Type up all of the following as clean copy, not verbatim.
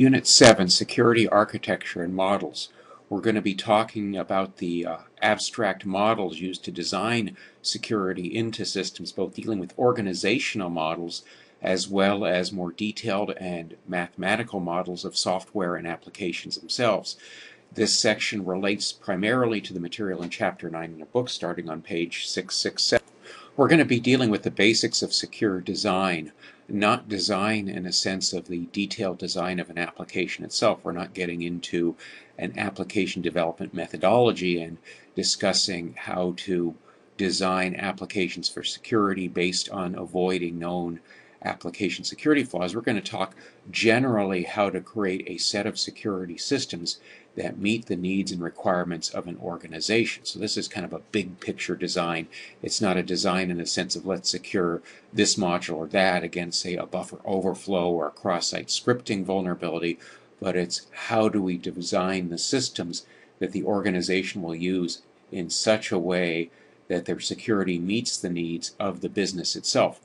Unit 7, Security Architecture and Models. We're going to be talking about the abstract models used to design security into systems, both dealing with organizational models as well as more detailed and mathematical models of software and applications themselves. This section relates primarily to the material in Chapter 9 in the book, starting on page 667. We're going to be dealing with the basics of secure design, not design in a sense of the detailed design of an application itself. We're not getting into an application development methodology and discussing how to design applications for security based on avoiding known application security flaws. We're going to talk generally how to create a set of security systems that meet the needs and requirements of an organization. So this is kind of a big picture design. It's not a design in the sense of let's secure this module or that against, say, a buffer overflow or a cross-site scripting vulnerability, but it's how do we design the systems that the organization will use in such a way that their security meets the needs of the business itself.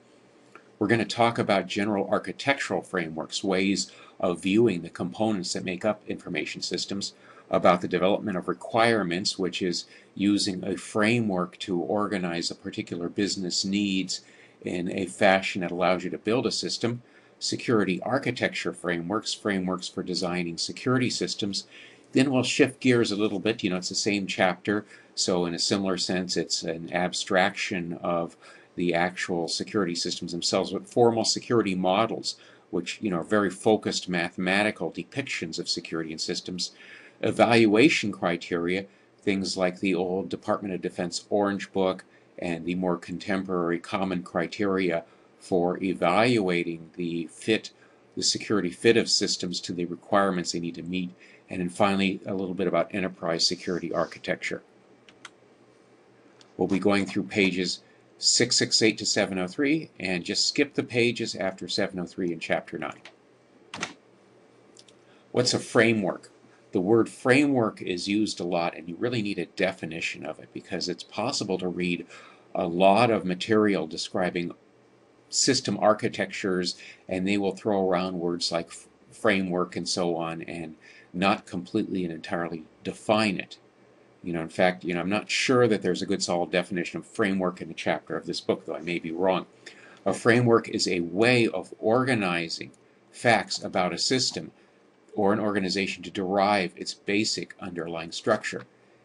We're going to talk about general architectural frameworks, ways of viewing the components that make up information systems, about the development of requirements, which is using a framework to organize a particular business needs in a fashion that allows you to build a system, security architecture frameworks, frameworks for designing security systems. Then we'll shift gears a little bit. It's the same chapter, so in a similar sense it's an abstraction of the actual security systems themselves, but formal security models, which are very focused mathematical depictions of security and systems. Evaluation criteria, things like the old Department of Defense Orange Book and the more contemporary common criteria for evaluating the security fit of systems to the requirements they need to meet. And then finally, a little bit about enterprise security architecture. We'll be going through pages 668 to 703 and just skip the pages after 703 in Chapter 9. What's a framework? The word framework is used a lot, and you really need a definition of it because it's possible to read a lot of material describing system architectures and they will throw around words like framework and so on and not completely and entirely define it. In fact, I'm not sure that there's a good solid definition of framework in a chapter of this book, though I may be wrong. A framework is a way of organizing facts about a system or an organization to derive its basic underlying structure.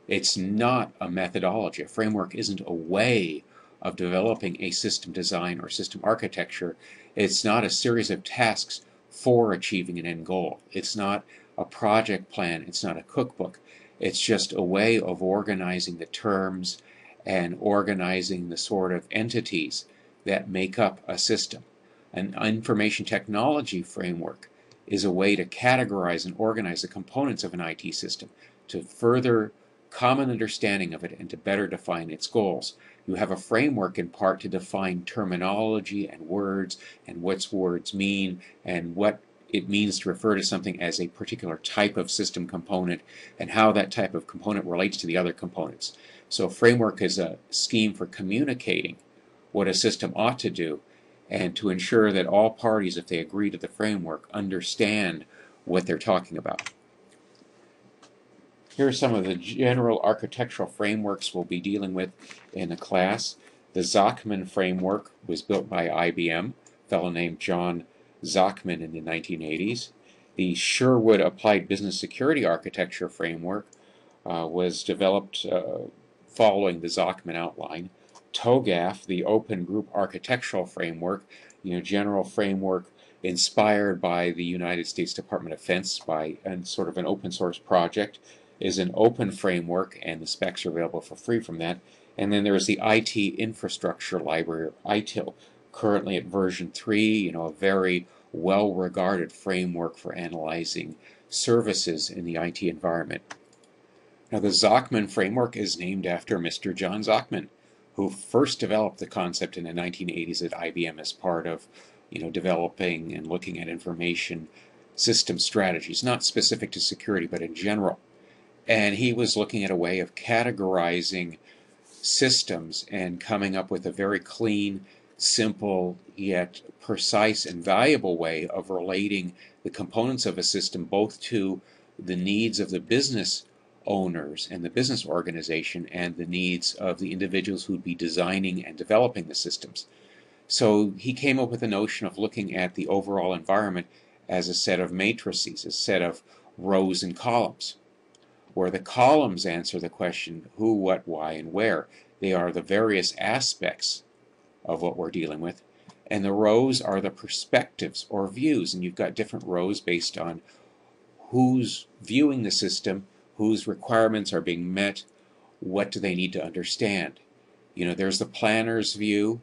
It's not a methodology. A framework isn't a way of developing a system design or system architecture. It's not a series of tasks for achieving an end goal. It's not a project plan. It's not a cookbook. It's just a way of organizing the terms and organizing the sort of entities that make up a system. An information technology framework is a way to categorize and organize the components of an IT system to further common understanding of it and to better define its goals. You have a framework in part to define terminology and words and what words mean and what it means to refer to something as a particular type of system component and how that type of component relates to the other components. So a framework is a scheme for communicating what a system ought to do and to ensure that all parties, if they agree to the framework, understand what they're talking about. Here are some of the general architectural frameworks we'll be dealing with in the class. The Zachman Framework was built by IBM, a fellow named John Zachman in the 1980s. The Sherwood Applied Business Security Architecture Framework was developed following the Zachman outline. TOGAF, the Open Group Architectural Framework, general framework inspired by the United States Department of Defense and sort of an open source project, is an open framework, and the specs are available for free from that. And then there's the IT Infrastructure Library, or ITIL, currently at version 3, a very well-regarded framework for analyzing services in the IT environment. Now, the Zachman Framework is named after Mr. John Zachman, who first developed the concept in the 1980s at IBM as part of, developing and looking at information system strategies, not specific to security, but in general. And he was looking at a way of categorizing systems and coming up with a very clean, simple yet precise and valuable way of relating the components of a system both to the needs of the business owners and the business organization and the needs of the individuals who'd be designing and developing the systems. So he came up with the notion of looking at the overall environment as a set of matrices, a set of rows and columns, where the columns answer the question who, what, why, and where. They are the various aspects of what we're dealing with. And the rows are the perspectives or views, and you've got different rows based on who's viewing the system, whose requirements are being met, what do they need to understand. There's the planner's view,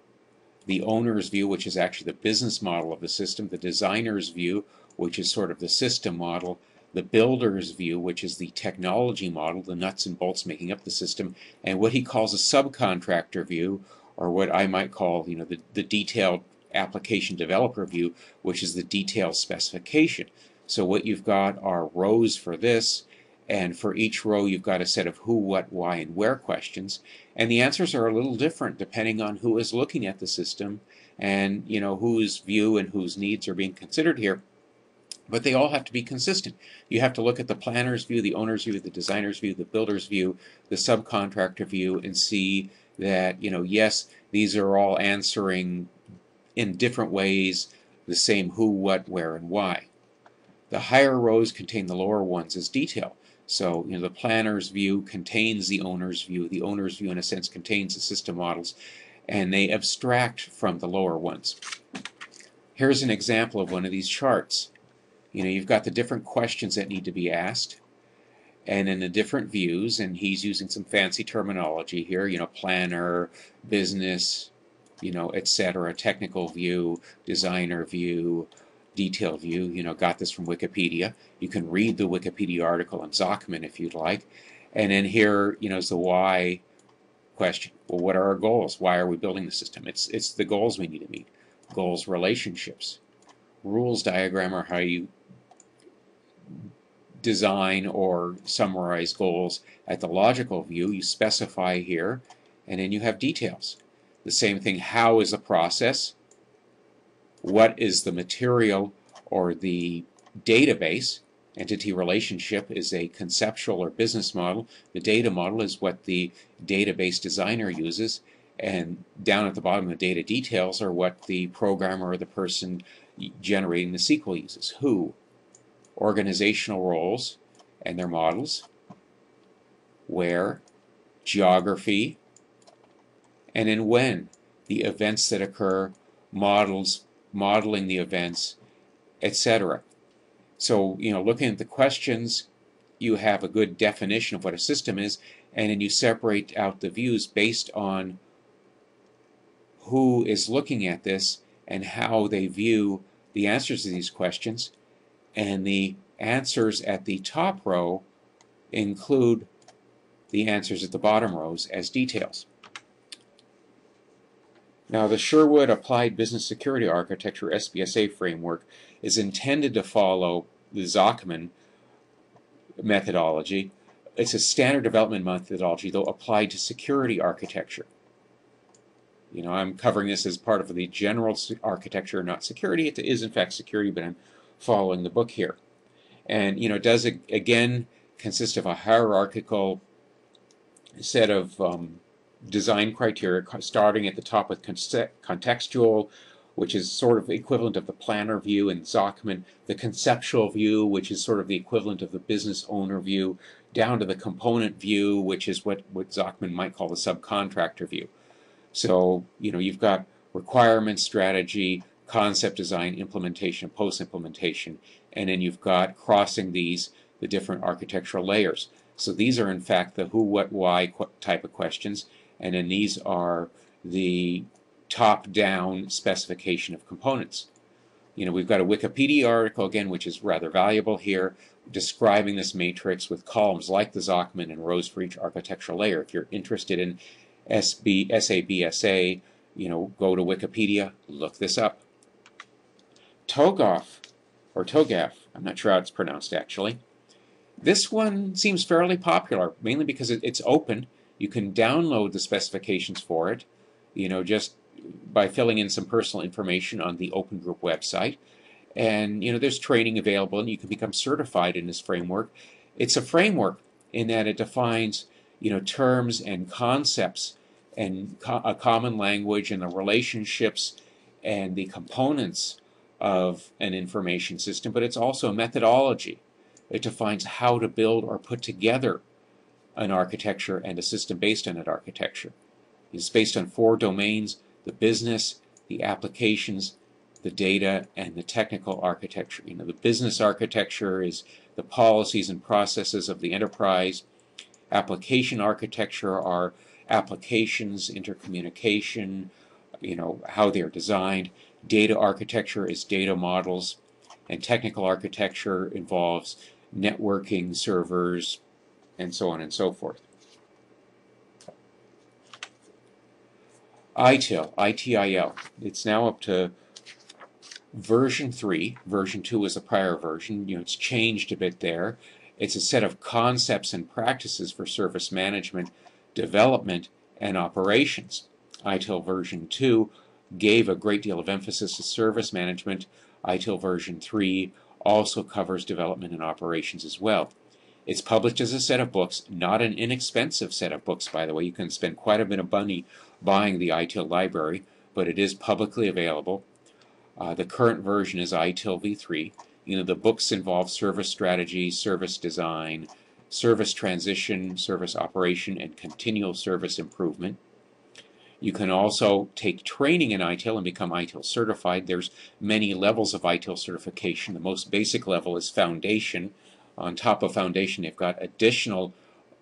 the owner's view, which is actually the business model of the system, the designer's view, which is sort of the system model, the builder's view, which is the technology model, the nuts and bolts making up the system, and what he calls a subcontractor view, or what I might call, the detailed application developer view, which is the detailed specification. So what you've got are rows for this, and for each row you've got a set of who, what, why, and where questions, and the answers are a little different depending on who is looking at the system and whose view and whose needs are being considered here. But they all have to be consistent. You have to look at the planner's view, the owner's view, the designer's view, the builder's view, the subcontractor view, and see that, yes, these are all answering in different ways the same who, what, where, and why. The higher rows contain the lower ones as detail. So, the planner's view contains the owner's view. The owner's view, in a sense, contains the system models, and they abstract from the lower ones. Here's an example of one of these charts. You've got the different questions that need to be asked, and in the different views, and he's using some fancy terminology here, planner, business, etc., technical view, designer view, detail view, got this from Wikipedia. You can read the Wikipedia article on Zachman if you'd like. And then here, is the why question. Well, what are our goals? Why are we building the system? It's the goals we need to meet. Goals, relationships. Rules diagram are how you design or summarize goals. At the logical view, you specify here, and then you have details. The same thing, how is the process? What is the material or the database? Entity relationship is a conceptual or business model. The data model is what the database designer uses. And down at the bottom, the data details are what the programmer or the person generating the SQL uses. Who? Organizational roles and their models. Where? Geography. And then when? The events that occur, modeling the events, etc. So, looking at the questions, you have a good definition of what a system is, and then you separate out the views based on who is looking at this and how they view the answers to these questions. And the answers at the top row include the answers at the bottom rows as details. Now, the Sherwood Applied Business Security Architecture SBSA framework is intended to follow the Zachman methodology. It's a standard development methodology, though applied to security architecture. I'm covering this as part of the general architecture, not security. It is, in fact, security, but I'm following the book here. And, it does, again, consist of a hierarchical set of design criteria, starting at the top with contextual, which is sort of equivalent of the planner view in Zachman, the conceptual view, which is sort of the equivalent of the business owner view, down to the component view, which is what Zachman might call the subcontractor view. So, you've got requirements, strategy, concept design, implementation, post-implementation, and then you've got crossing the different architectural layers. So these are, in fact, the who, what, why type of questions, and then these are the top-down specification of components. We've got a Wikipedia article, again, which is rather valuable here, describing this matrix with columns like the Zachman and rows for each architectural layer. If you're interested in SABSA, go to Wikipedia, look this up. TOGAF, or TOGAF, I'm not sure how it's pronounced actually. This one seems fairly popular, mainly because it's open. You can download the specifications for it. Just by filling in some personal information on the Open Group website. And there's training available, and you can become certified in this framework. It's a framework in that it defines terms and concepts and a common language and the relationships and the components of an information system, but it's also a methodology. It defines how to build or put together an architecture and a system based on that architecture. It's based on 4 domains: the business, the applications, the data, and the technical architecture. The business architecture is the policies and processes of the enterprise. Application architecture are applications, intercommunication, how they're designed. Data architecture is data models, and technical architecture involves networking, servers, and so on and so forth. ITIL, ITIL, it's now up to version 3. Version 2 is a prior version. It's changed a bit there. It's a set of concepts and practices for service management, development, and operations. ITIL version 2 gave a great deal of emphasis to service management. ITIL version 3 also covers development and operations as well. It's published as a set of books, not an inexpensive set of books, by the way. You can spend quite a bit of money buying the ITIL library, but it is publicly available. The current version is ITIL v3. The books involve service strategy, service design, service transition, service operation, and continual service improvement. You can also take training in ITIL and become ITIL certified. There's many levels of ITIL certification. The most basic level is Foundation. On top of Foundation, they've got additional,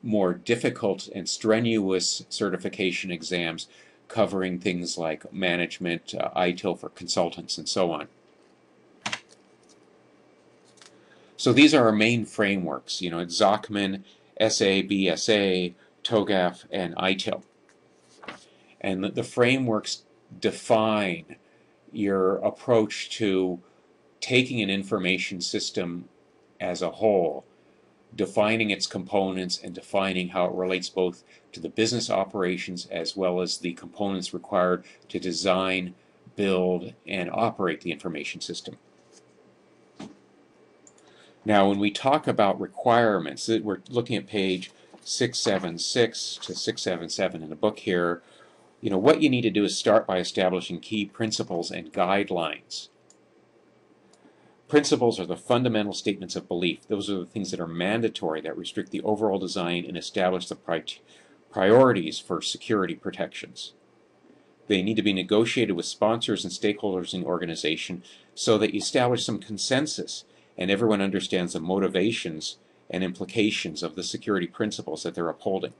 more difficult and strenuous certification exams covering things like management, ITIL for consultants, and so on. So these are our main frameworks. It's Zachman, SABSA, TOGAF, and ITIL. And the frameworks define your approach to taking an information system as a whole, defining its components, and defining how it relates both to the business operations as well as the components required to design, build, and operate the information system. Now, when we talk about requirements, we're looking at page 676 to 677 in the book here. What you need to do is start by establishing key principles and guidelines. Principles are the fundamental statements of belief. Those are the things that are mandatory, that restrict the overall design and establish the priorities for security protections. They need to be negotiated with sponsors and stakeholders in the organization so that you establish some consensus and everyone understands the motivations and implications of the security principles that they're upholding.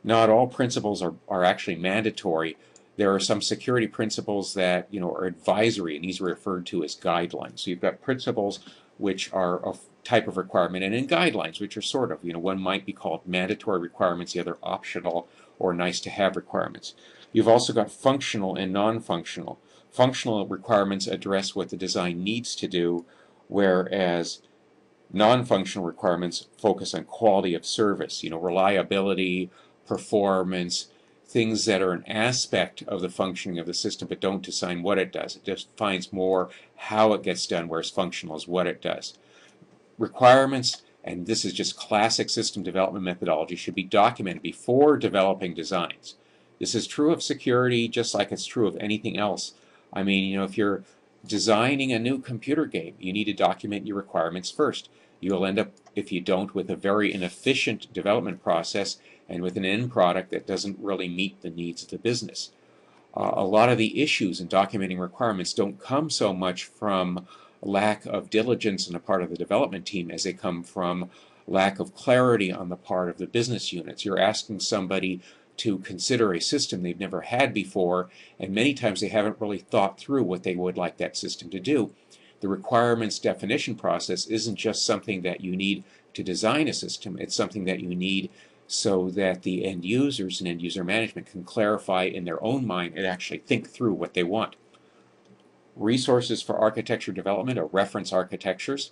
Not all principles are actually mandatory. There are some security principles that are advisory, and these are referred to as guidelines. So you've got principles which are a type of requirement, and then guidelines which are sort of, one might be called mandatory requirements, the other optional or nice to have requirements. You've also got functional and non-functional. Functional requirements address what the design needs to do, whereas non-functional requirements focus on quality of service, reliability, performance, things that are an aspect of the functioning of the system but don't define what it does. It just defines more how it gets done, whereas functional is what it does. Requirements, and this is just classic system development methodology, should be documented before developing designs. This is true of security just like it's true of anything else. I mean, if you're designing a new computer game, you need to document your requirements first. You'll end up, if you don't, with a very inefficient development process and with an end product that doesn't really meet the needs of the business. A lot of the issues in documenting requirements don't come so much from lack of diligence on the part of the development team as they come from lack of clarity on the part of the business units. You're asking somebody to consider a system they've never had before, and many times they haven't really thought through what they would like that system to do. The requirements definition process isn't just something that you need to design a system, it's something that you need so that the end users and end user management can clarify in their own mind and actually think through what they want. Resources for architecture development are reference architectures,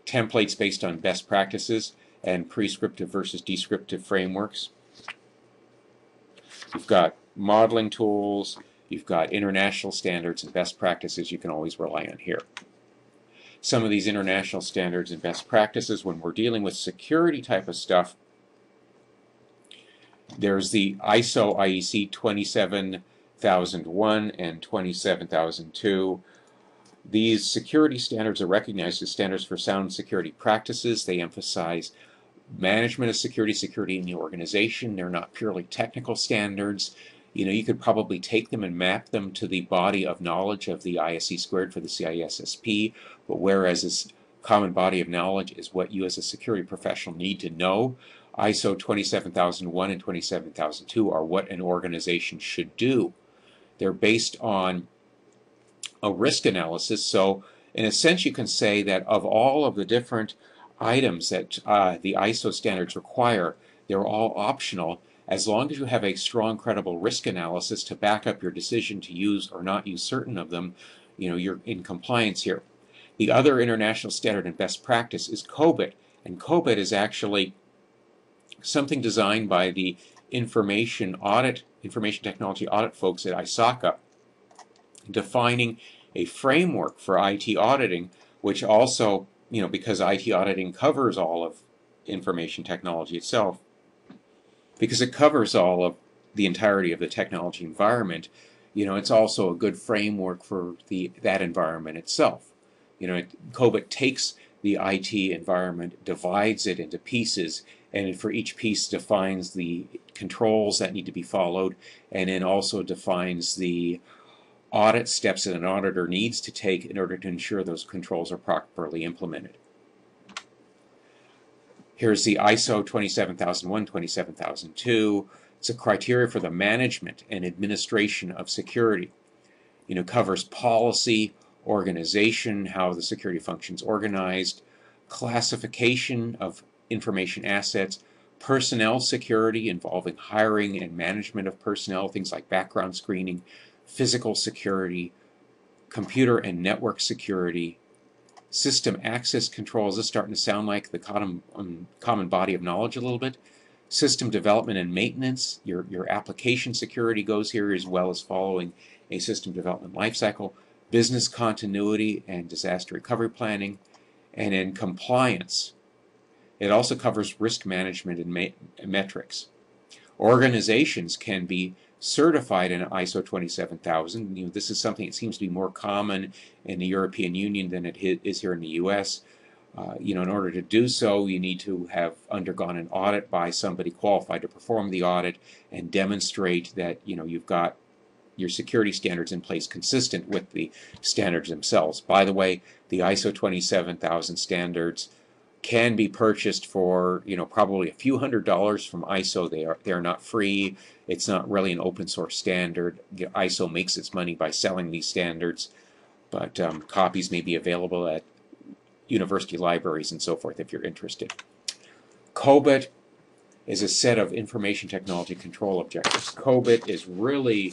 templates based on best practices, and prescriptive versus descriptive frameworks. You've got modeling tools, you've got international standards and best practices you can always rely on here. Some of these international standards and best practices, when we're dealing with security type of stuff, there's the ISO IEC 27001 and 27002. These security standards are recognized as standards for sound security practices. They emphasize management of security, security in the organization. They're not purely technical standards. You could probably take them and map them to the body of knowledge of the ISC squared for the CISSP, but whereas this common body of knowledge is what you as a security professional need to know, ISO 27001 and 27002 are what an organization should do. They're based on a risk analysis, so in a sense you can say that of all of the different items that the ISO standards require, they're all optional as long as you have a strong, credible risk analysis to back up your decision to use or not use certain of them. You're in compliance here. The other international standard and best practice is COBIT, and COBIT is actually something designed by the information technology audit folks at ISACA, defining a framework for IT auditing, which also, because IT auditing covers all of information technology itself, because it covers all of the entirety of the technology environment, it's also a good framework for that environment itself. COBIT takes the IT environment, divides it into pieces, and for each piece defines the controls that need to be followed, and then also defines the audit steps that an auditor needs to take in order to ensure those controls are properly implemented. Here's the ISO 27001, 27002. It's a criteria for the management and administration of security. Covers policy, organization, how the security function's organized, classification of information assets, personnel security involving hiring and management of personnel, things like background screening, physical security, computer and network security, system access controls. This is starting to sound like the common body of knowledge a little bit. System development and maintenance, your application security goes here, as well as following a system development lifecycle. Business continuity and disaster recovery planning, and in compliance. It also covers risk management and metrics. Organizations can be certified in ISO 27000. This is something that seems to be more common in the European Union than it is here in the U.S. In order to do so, you need to have undergone an audit by somebody qualified to perform the audit and demonstrate that you've got your security standards in place consistent with the standards themselves. By the way, the ISO 27000 standards can be purchased for probably a few $100s from ISO. They are not free. It's not really an open source standard. ISO makes its money by selling these standards, but copies may be available at university libraries and so forth if you're interested. COBIT is a set of information technology control objectives. COBIT is really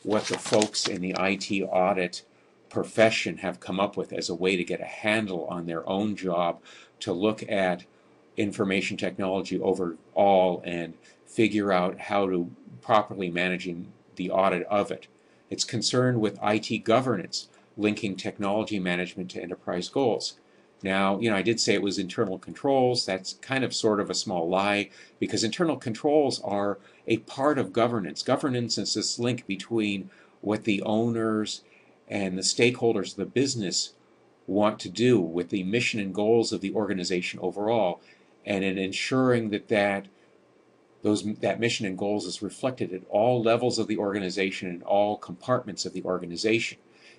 what the folks in the IT audit profession have come up with as a way to get a handle on their own job, to look at information technology overall and figure out how to properly manage the audit of it. It's concerned with IT governance, linking technology management to enterprise goals. Now, I did say it was internal controls. That's kind of sort of a small lie, because internal controls are a part of governance. Governance is this link between what the owners and the stakeholders of the business want to do with the mission and goals of the organization overall, and in ensuring that mission and goals is reflected at all levels of the organization and all compartments of the organization.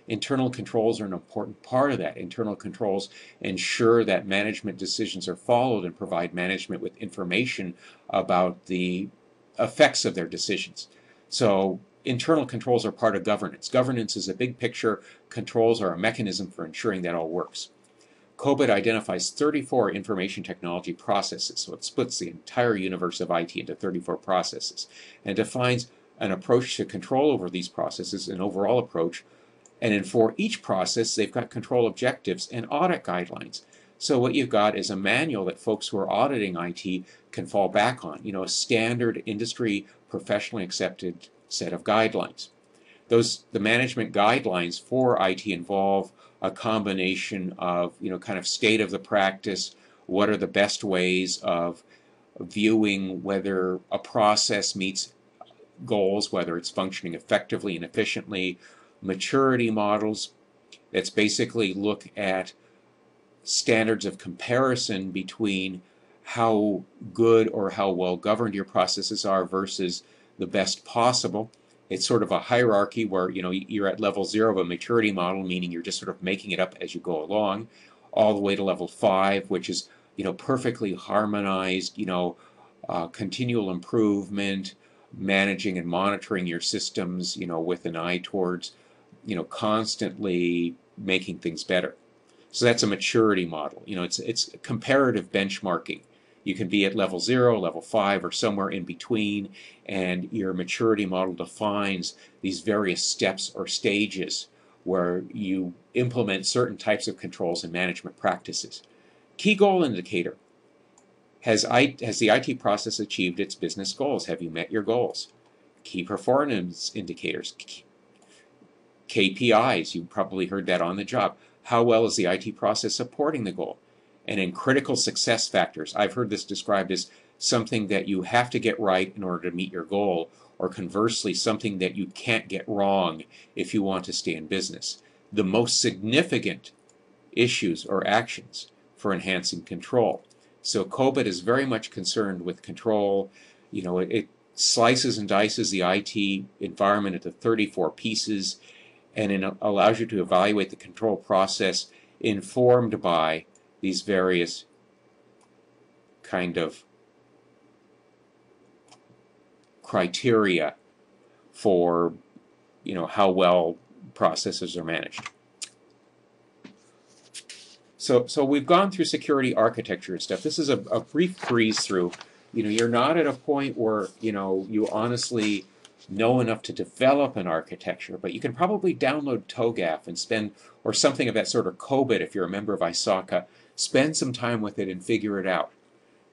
Internal controls are an important part of that. Internal controls ensure that management decisions are followed and provide management with information about the effects of their decisions. So internal controls are part of governance. Governance is a big picture. Controls are a mechanism for ensuring that all works. COBIT identifies 34 information technology processes, so it splits the entire universe of IT into 34 processes, and defines an approach to control over these processes, an overall approach. And then for each process, they've got control objectives and audit guidelines. So what you've got is a manual that folks who are auditing IT can fall back on, a standard industry professionally accepted set of guidelines. The management guidelines for IT involve a combination of, kind of state of the practice, what are the best ways of viewing whether a process meets goals, whether it's functioning effectively and efficiently, maturity models. That's basically look at standards of comparison between how good or how well governed your processes are versus the best possible. It's sort of a hierarchy where you're at level 0 of a maturity model, meaning you're just sort of making it up as you go along, all the way to level 5, which is perfectly harmonized, continual improvement, managing and monitoring your systems, with an eye towards constantly making things better. So that's a maturity model. It's comparative benchmarking. You can be at level 0, level 5, or somewhere in between, and your maturity model defines these various steps or stages where you implement certain types of controls and management practices. Key goal indicator. Has the IT process achieved its business goals? Have you met your goals? Key performance indicators. KPIs, you probably heard that on the job. How well is the IT process supporting the goal? And in critical success factors, I've heard this described as something that you have to get right in order to meet your goal, or conversely, something that you can't get wrong if you want to stay in business. The most significant issues or actions for enhancing control. So COBIT is very much concerned with control. It slices and dices the IT environment into 34 pieces, and it allows you to evaluate the control process informed by these various kind of criteria for how well processes are managed. So we've gone through security architecture and stuff. This is a brief breeze through. You're not at a point where you honestly know enough to develop an architecture, but you can probably download TOGAF and spend, or something of that sort, of COBIT if you're a member of ISACA, spend some time with it and figure it out.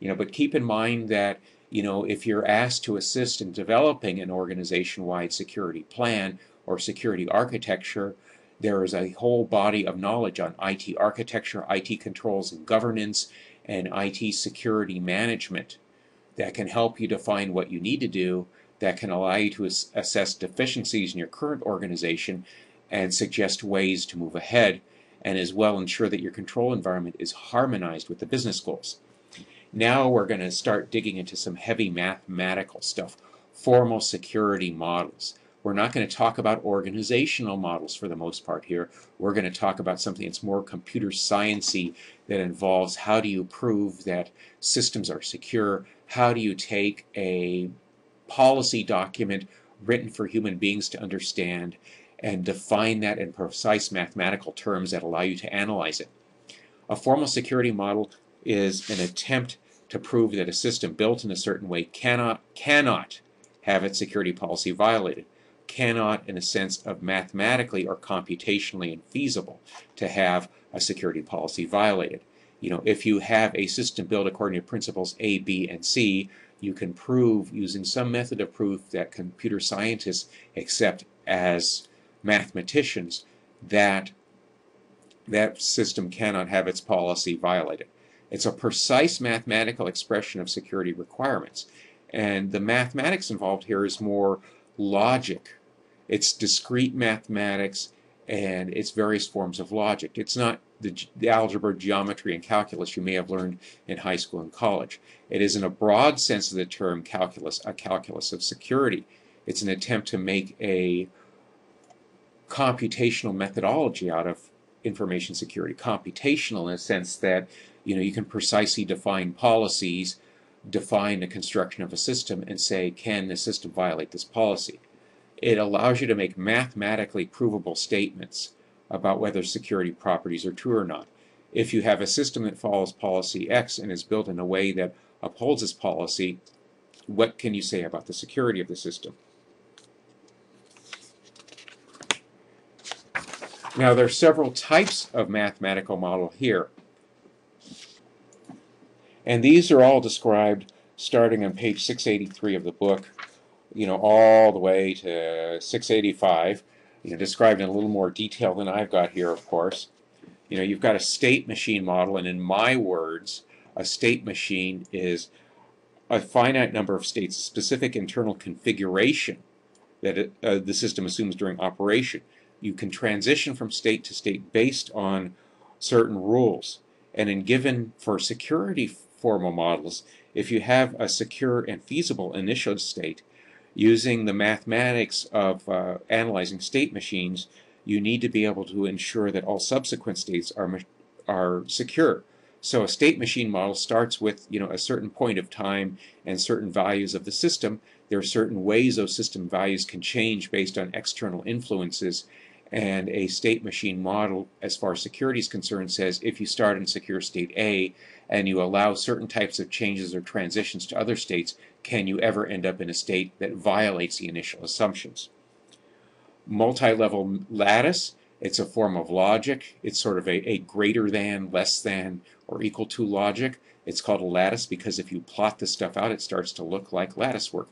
But keep in mind that if you're asked to assist in developing an organization-wide security plan or security architecture, there is a whole body of knowledge on IT architecture, IT controls and governance, and IT security management that can help you define what you need to do, that can allow you to assess deficiencies in your current organization and suggest ways to move ahead, and as well ensure that your control environment is harmonized with the business goals. Now we're going to start digging into some heavy mathematical stuff, formal security models. We're not going to talk about organizational models for the most part here. We're going to talk about something that's more computer science-y, that involves how do you prove that systems are secure, how do you take a policy document written for human beings to understand and define that in precise mathematical terms that allow you to analyze it. A formal security model is an attempt to prove that a system built in a certain way cannot have its security policy violated. Cannot, in a sense of mathematically or computationally infeasible to have a security policy violated. If you have a system built according to principles A, B, and C, you can prove, using some method of proof that computer scientists accept as mathematicians, that that system cannot have its policy violated. It's a precise mathematical expression of security requirements. And the mathematics involved here is more logic. It's discrete mathematics and its various forms of logic. It's not the algebra, geometry, and calculus you may have learned in high school and college. It is, in a broad sense of the term calculus, a calculus of security. It's an attempt to make a computational methodology out of information security. Computational in a sense that you can precisely define policies, define the construction of a system, and say, can the system violate this policy? It allows you to make mathematically provable statements about whether security properties are true or not. If you have a system that follows policy X and is built in a way that upholds this policy, what can you say about the security of the system? Now, there are several types of mathematical model here. And these are all described starting on page 683 of the book. all the way to 685, described in a little more detail than I've got here, of course. You've got a state machine model, and in my words, a state machine is a finite number of states, a specific internal configuration that the system assumes during operation. You can transition from state to state based on certain rules. And for security formal models, if you have a secure and feasible initial state, using the mathematics of analyzing state machines, you need to be able to ensure that all subsequent states are secure. So a state machine model starts with a certain point of time and certain values of the system. There are certain ways those system values can change based on external influences, and a state machine model, as far as security is concerned, says if you start in secure state A and you allow certain types of changes or transitions to other states, can you ever end up in a state that violates the initial assumptions? Multi-level lattice, it's a form of logic. It's sort of a greater than, less than, or equal to logic. It's called a lattice because if you plot this stuff out, it starts to look like lattice work.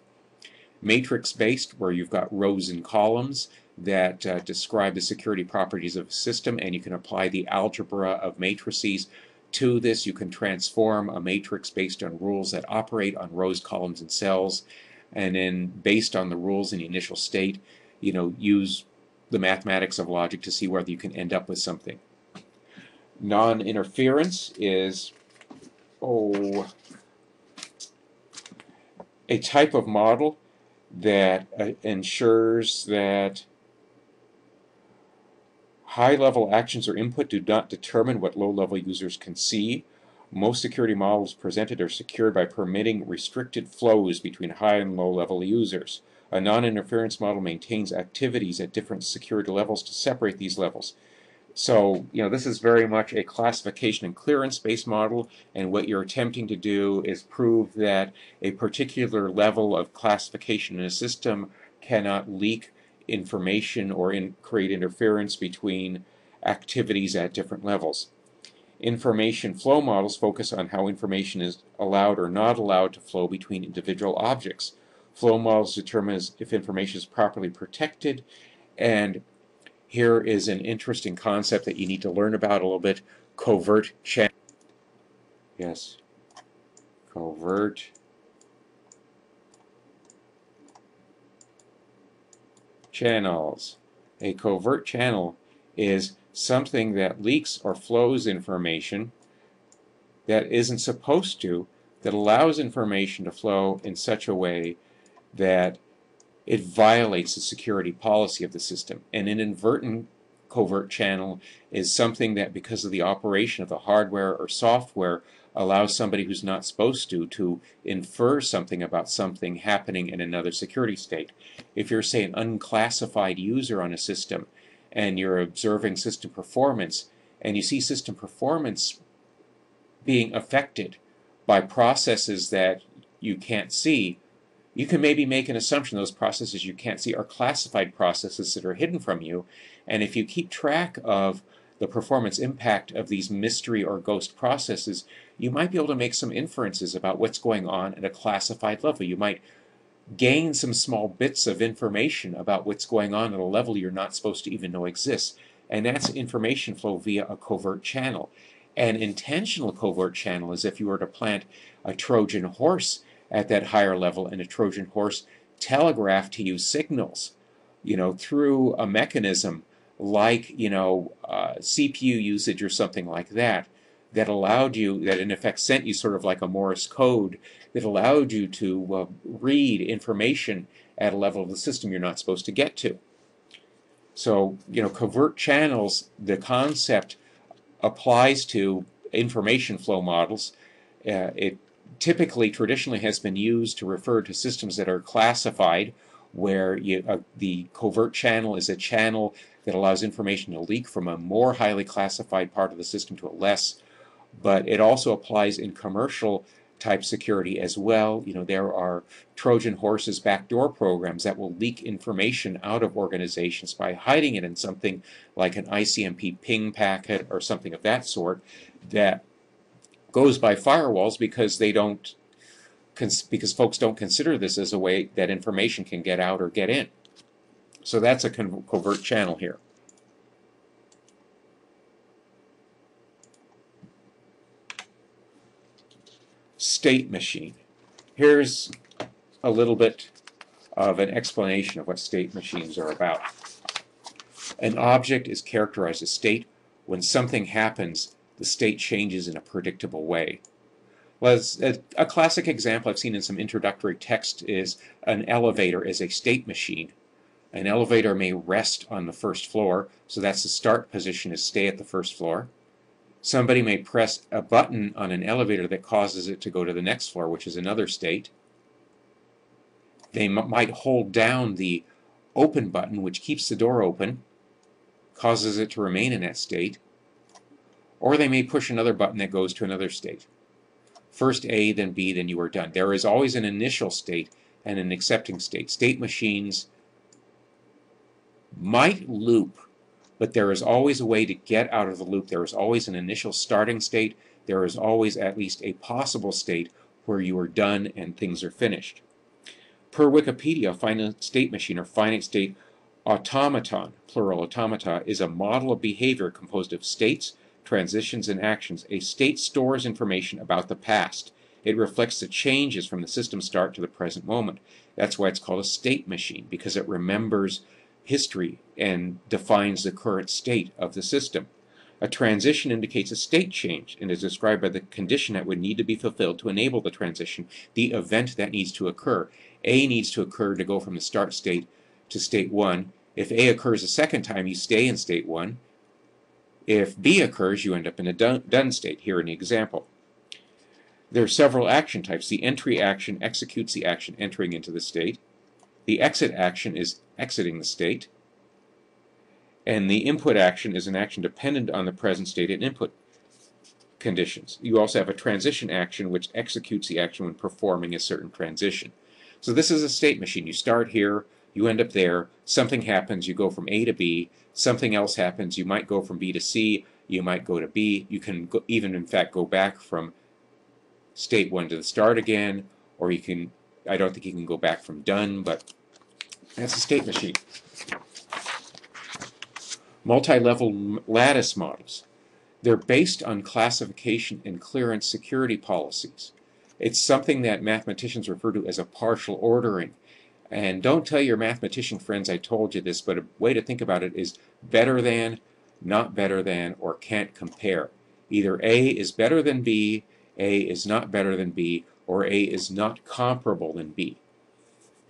Matrix-based, where you've got rows and columns that describe the security properties of a system, and you can apply the algebra of matrices to this. You can transform a matrix based on rules that operate on rows, columns, and cells, and then based on the rules in the initial state, use the mathematics of logic to see whether you can end up with something. Non-interference is a type of model that ensures that high-level actions or input do not determine what low-level users can see. Most security models presented are secured by permitting restricted flows between high and low-level users. A non-interference model maintains activities at different security levels to separate these levels. So, this is very much a classification and clearance-based model, and what you're attempting to do is prove that a particular level of classification in a system cannot leak information or create interference between activities at different levels. Information flow models focus on how information is allowed or not allowed to flow between individual objects. Flow models determine if information is properly protected, and here is an interesting concept that you need to learn about a little bit: covert channel. Yes, covert channels. A covert channel is something that leaks or flows information that isn't supposed to, that allows information to flow in such a way that it violates the security policy of the system. And an inadvertent covert channel is something that, because of the operation of the hardware or software, allows somebody who's not supposed to infer something about something happening in another security state. If you're, say, an unclassified user on a system and you're observing system performance, and you see system performance being affected by processes that you can't see, you can maybe make an assumption those processes you can't see are classified processes that are hidden from you. And if you keep track of the performance impact of these mystery or ghost processes, you might be able to make some inferences about what's going on at a classified level. You might gain some small bits of information about what's going on at a level you're not supposed to even know exists. And that's information flow via a covert channel. An intentional covert channel is if you were to plant a Trojan horse at that higher level, and a Trojan horse telegraphed to you signals, through a mechanism like, CPU usage or something like that, that allowed you, that in effect sent you sort of like a Morse code that allowed you to read information at a level of the system you're not supposed to get to. So, covert channels, the concept applies to information flow models. It typically, traditionally, has been used to refer to systems that are classified, where the covert channel is a channel that allows information to leak from a more highly classified part of the system to a less. But it also applies in commercial type security as well. There are Trojan horses backdoor programs that will leak information out of organizations by hiding it in something like an ICMP ping packet or something of that sort that goes by firewalls because they don't because folks don't consider this as a way that information can get out or get in. So that's a covert channel here. State machine. Here's a little bit of an explanation of what state machines are about. An object is characterized as state when something happens, the state changes in a predictable way. Well, a classic example I've seen in some introductory text is an elevator is a state machine. An elevator may rest on the first floor, so that's the start position is stay at the first floor. Somebody may press a button on an elevator that causes it to go to the next floor, which is another state. They might hold down the open button, which keeps the door open, causes it to remain in that state. Or they may push another button that goes to another state. First A, then B, then you are done. There is always an initial state and an accepting state. State machines might loop, but there is always a way to get out of the loop. There is always an initial starting state. There is always at least a possible state where you are done and things are finished. Per Wikipedia, a finite state machine or finite state automaton, plural automata, is a model of behavior composed of states, transitions, and actions. A state stores information about the past. It reflects the changes from the system start to the present moment. That's why it's called a state machine, because it remembers history and defines the current state of the system. A transition indicates a state change and is described by the condition that would need to be fulfilled to enable the transition, the event that needs to occur. A needs to occur to go from the start state to state 1. If A occurs a second time, you stay in state 1. If B occurs, you end up in a done state, here in the example. There are several action types. The entry action executes the action entering into the state. The exit action is exiting the state. And the input action is an action dependent on the present state and input conditions. You also have a transition action which executes the action when performing a certain transition. So this is a state machine. You start here, you end up there, something happens, you go from A to B, something else happens, you might go from B to C, you might go to B, you can even in fact go back from state 1 to the start again, or you can, I don't think you can go back from done, but that's a state machine. Multi-level lattice models. They're based on classification and clearance security policies. It's something that mathematicians refer to as a partial ordering. And don't tell your mathematician friends I told you this, but a way to think about it is better than, not better than, or can't compare. Either A is better than B, A is not better than B, or A is not comparable than B.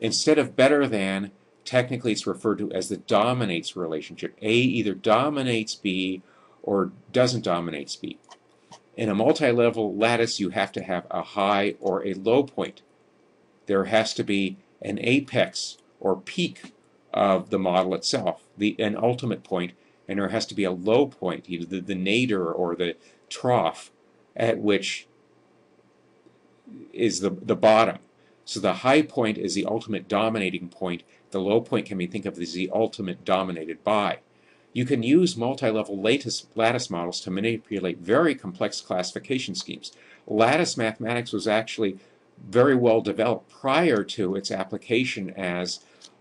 Instead of better than, technically it's referred to as the dominates relationship. A either dominates B or doesn't dominate B. In a multi-level lattice, you have to have a high or a low point. There has to be an apex or peak of the model itself, an ultimate point, and there has to be a low point, either the nadir or the trough, at which is the bottom. So the high point is the ultimate dominating point. The low point can be think of as the ultimate dominated by. You can use multi-level lattice models to manipulate very complex classification schemes. Lattice mathematics was actually very well developed prior to its application as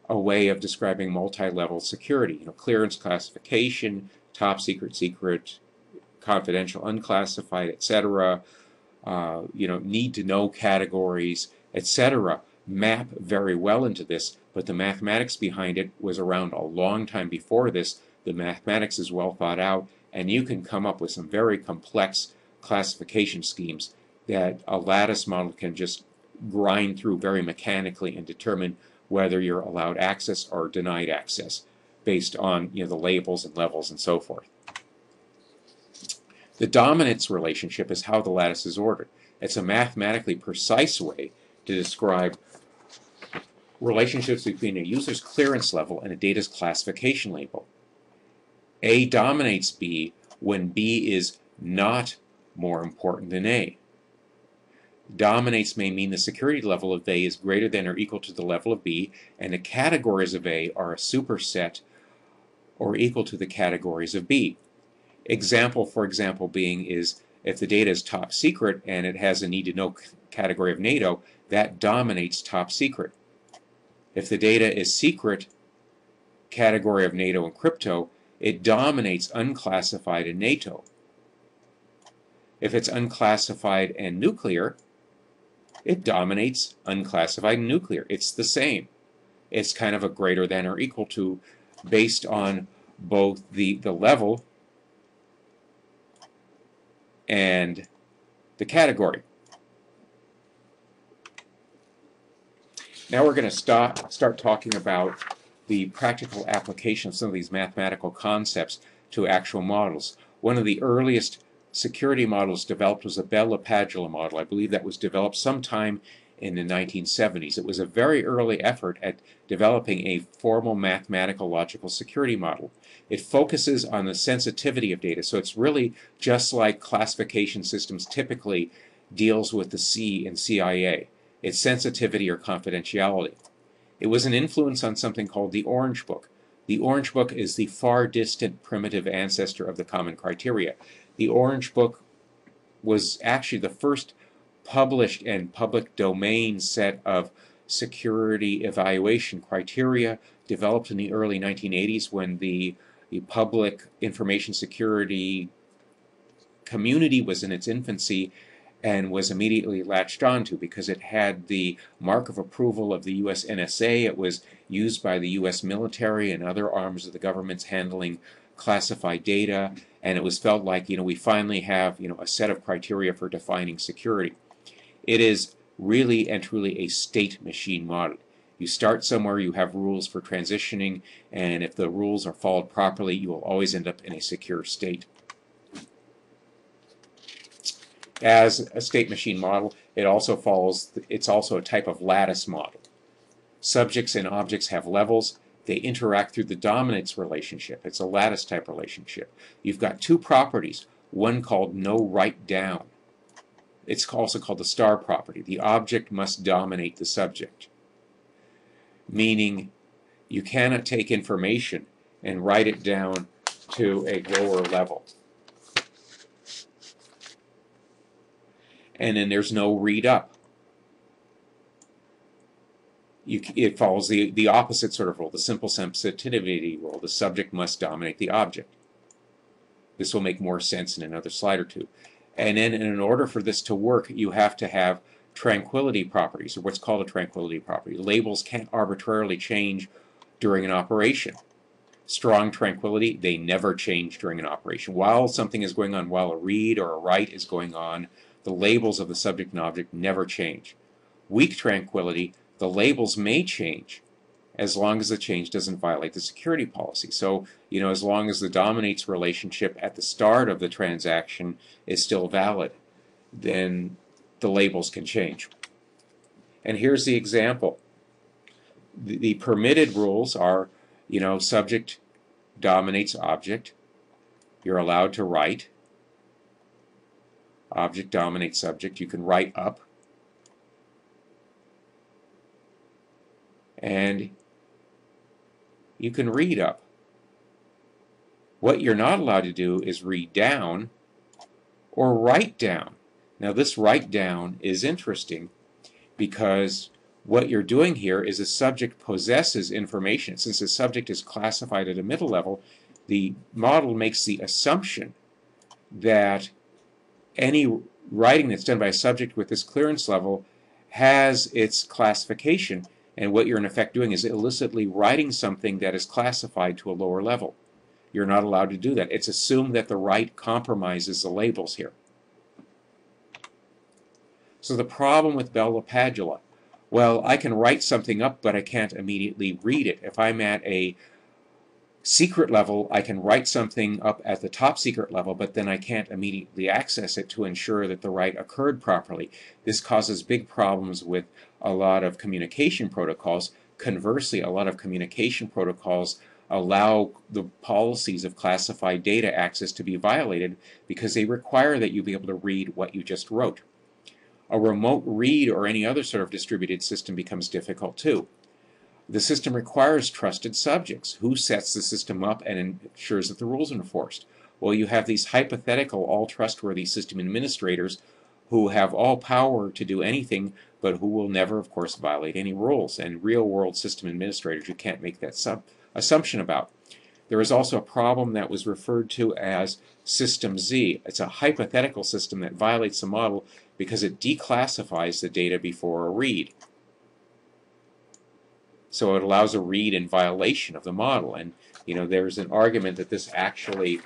a way of describing multi-level security. Clearance classification, top secret, secret, confidential, unclassified, etc. Need to know categories, etc. map very well into this, but the mathematics behind it was around a long time before this. The mathematics is well thought out, and you can come up with some very complex classification schemes that a lattice model can just grind through very mechanically and determine whether you're allowed access or denied access based on the labels and levels and so forth. The dominance relationship is how the lattice is ordered. It's a mathematically precise way to describe relationships between a user's clearance level and a data's classification label. A dominates B when B is not more important than A. Dominates may mean the security level of A is greater than or equal to the level of B, and the categories of A are a superset or equal to the categories of B. Example, for example, being is if the data is top secret and it has a need to know category of NATO, that dominates top secret. If the data is secret, category of NATO and crypto, it dominates unclassified and NATO. If it's unclassified and nuclear, it dominates unclassified and nuclear. It's the same. It's kind of a greater than or equal to based on both the level and the category. Now we're going to start talking about the practical application of some of these mathematical concepts to actual models. One of the earliest security models developed was the LaPadula model. I believe that was developed sometime in the 1970s. It was a very early effort at developing a formal mathematical logical security model. It focuses on the sensitivity of data, so it's really just like classification systems typically deals with the C in CIA. It's sensitivity or confidentiality. It was an influence on something called the Orange Book. The Orange Book is the far distant primitive ancestor of the common criteria. The Orange Book was actually the first published and public domain set of security evaluation criteria developed in the early 1980s when the public information security community was in its infancy and was immediately latched onto because it had the mark of approval of the U.S. NSA. It was used by the U.S. military and other arms of the governments handling classified data, and it was felt like, we finally have, a set of criteria for defining security. It is really and truly a state machine model. You start somewhere, you have rules for transitioning, and if the rules are followed properly, you will always end up in a secure state. As a state machine model, it's also a type of lattice model. Subjects and objects have levels. They interact through the dominance relationship. It's a lattice type relationship. You've got two properties, one called no write down. It's also called the star property. The object must dominate the subject, meaning you cannot take information and write it down to a lower level. And then there's no read up. It follows the opposite sort of rule, the simple sensitivity rule. The subject must dominate the object. This will make more sense in another slide or two. And then in order for this to work, you have to have tranquility properties, or what's called a tranquility property. Labels can't arbitrarily change during an operation. Strong tranquility, they never change during an operation. While something is going on, while a read or a write is going on, the labels of the subject and object never change. Weak tranquility, the labels may change as long as the change doesn't violate the security policy. So, as long as the dominates relationship at the start of the transaction is still valid, then the labels can change. And here's the example. The permitted rules are, subject dominates object. You're allowed to write. Object dominates subject. You can write up. And you can read up. What you're not allowed to do is read down or write down. Now this write down is interesting because what you're doing here is a subject possesses information. Since the subject is classified at a middle level, the model makes the assumption that any writing that's done by a subject with this clearance level has its classification, and what you're in effect doing is illicitly writing something that is classified to a lower level. You're not allowed to do that. It's assumed that the write compromises the labels here. So the problem with LaPadula, well, I can write something up, but I can't immediately read it. If I'm at a secret level, I can write something up at the top secret level, but then I can't immediately access it to ensure that the write occurred properly. This causes big problems with a lot of communication protocols. Conversely, a lot of communication protocols allow the policies of classified data access to be violated because they require that you be able to read what you just wrote. A remote read or any other sort of distributed system becomes difficult too. The system requires trusted subjects. Who sets the system up and ensures that the rules are enforced? Well, you have these hypothetical, all-trustworthy system administrators who have all power to do anything, but who will never, of course, violate any rules, and real-world system administrators you can't make that assumption about. There is also a problem that was referred to as System Z. It's a hypothetical system that violates the model because it declassifies the data before a read. So it allows a read in violation of the model. And there's an argument that this actually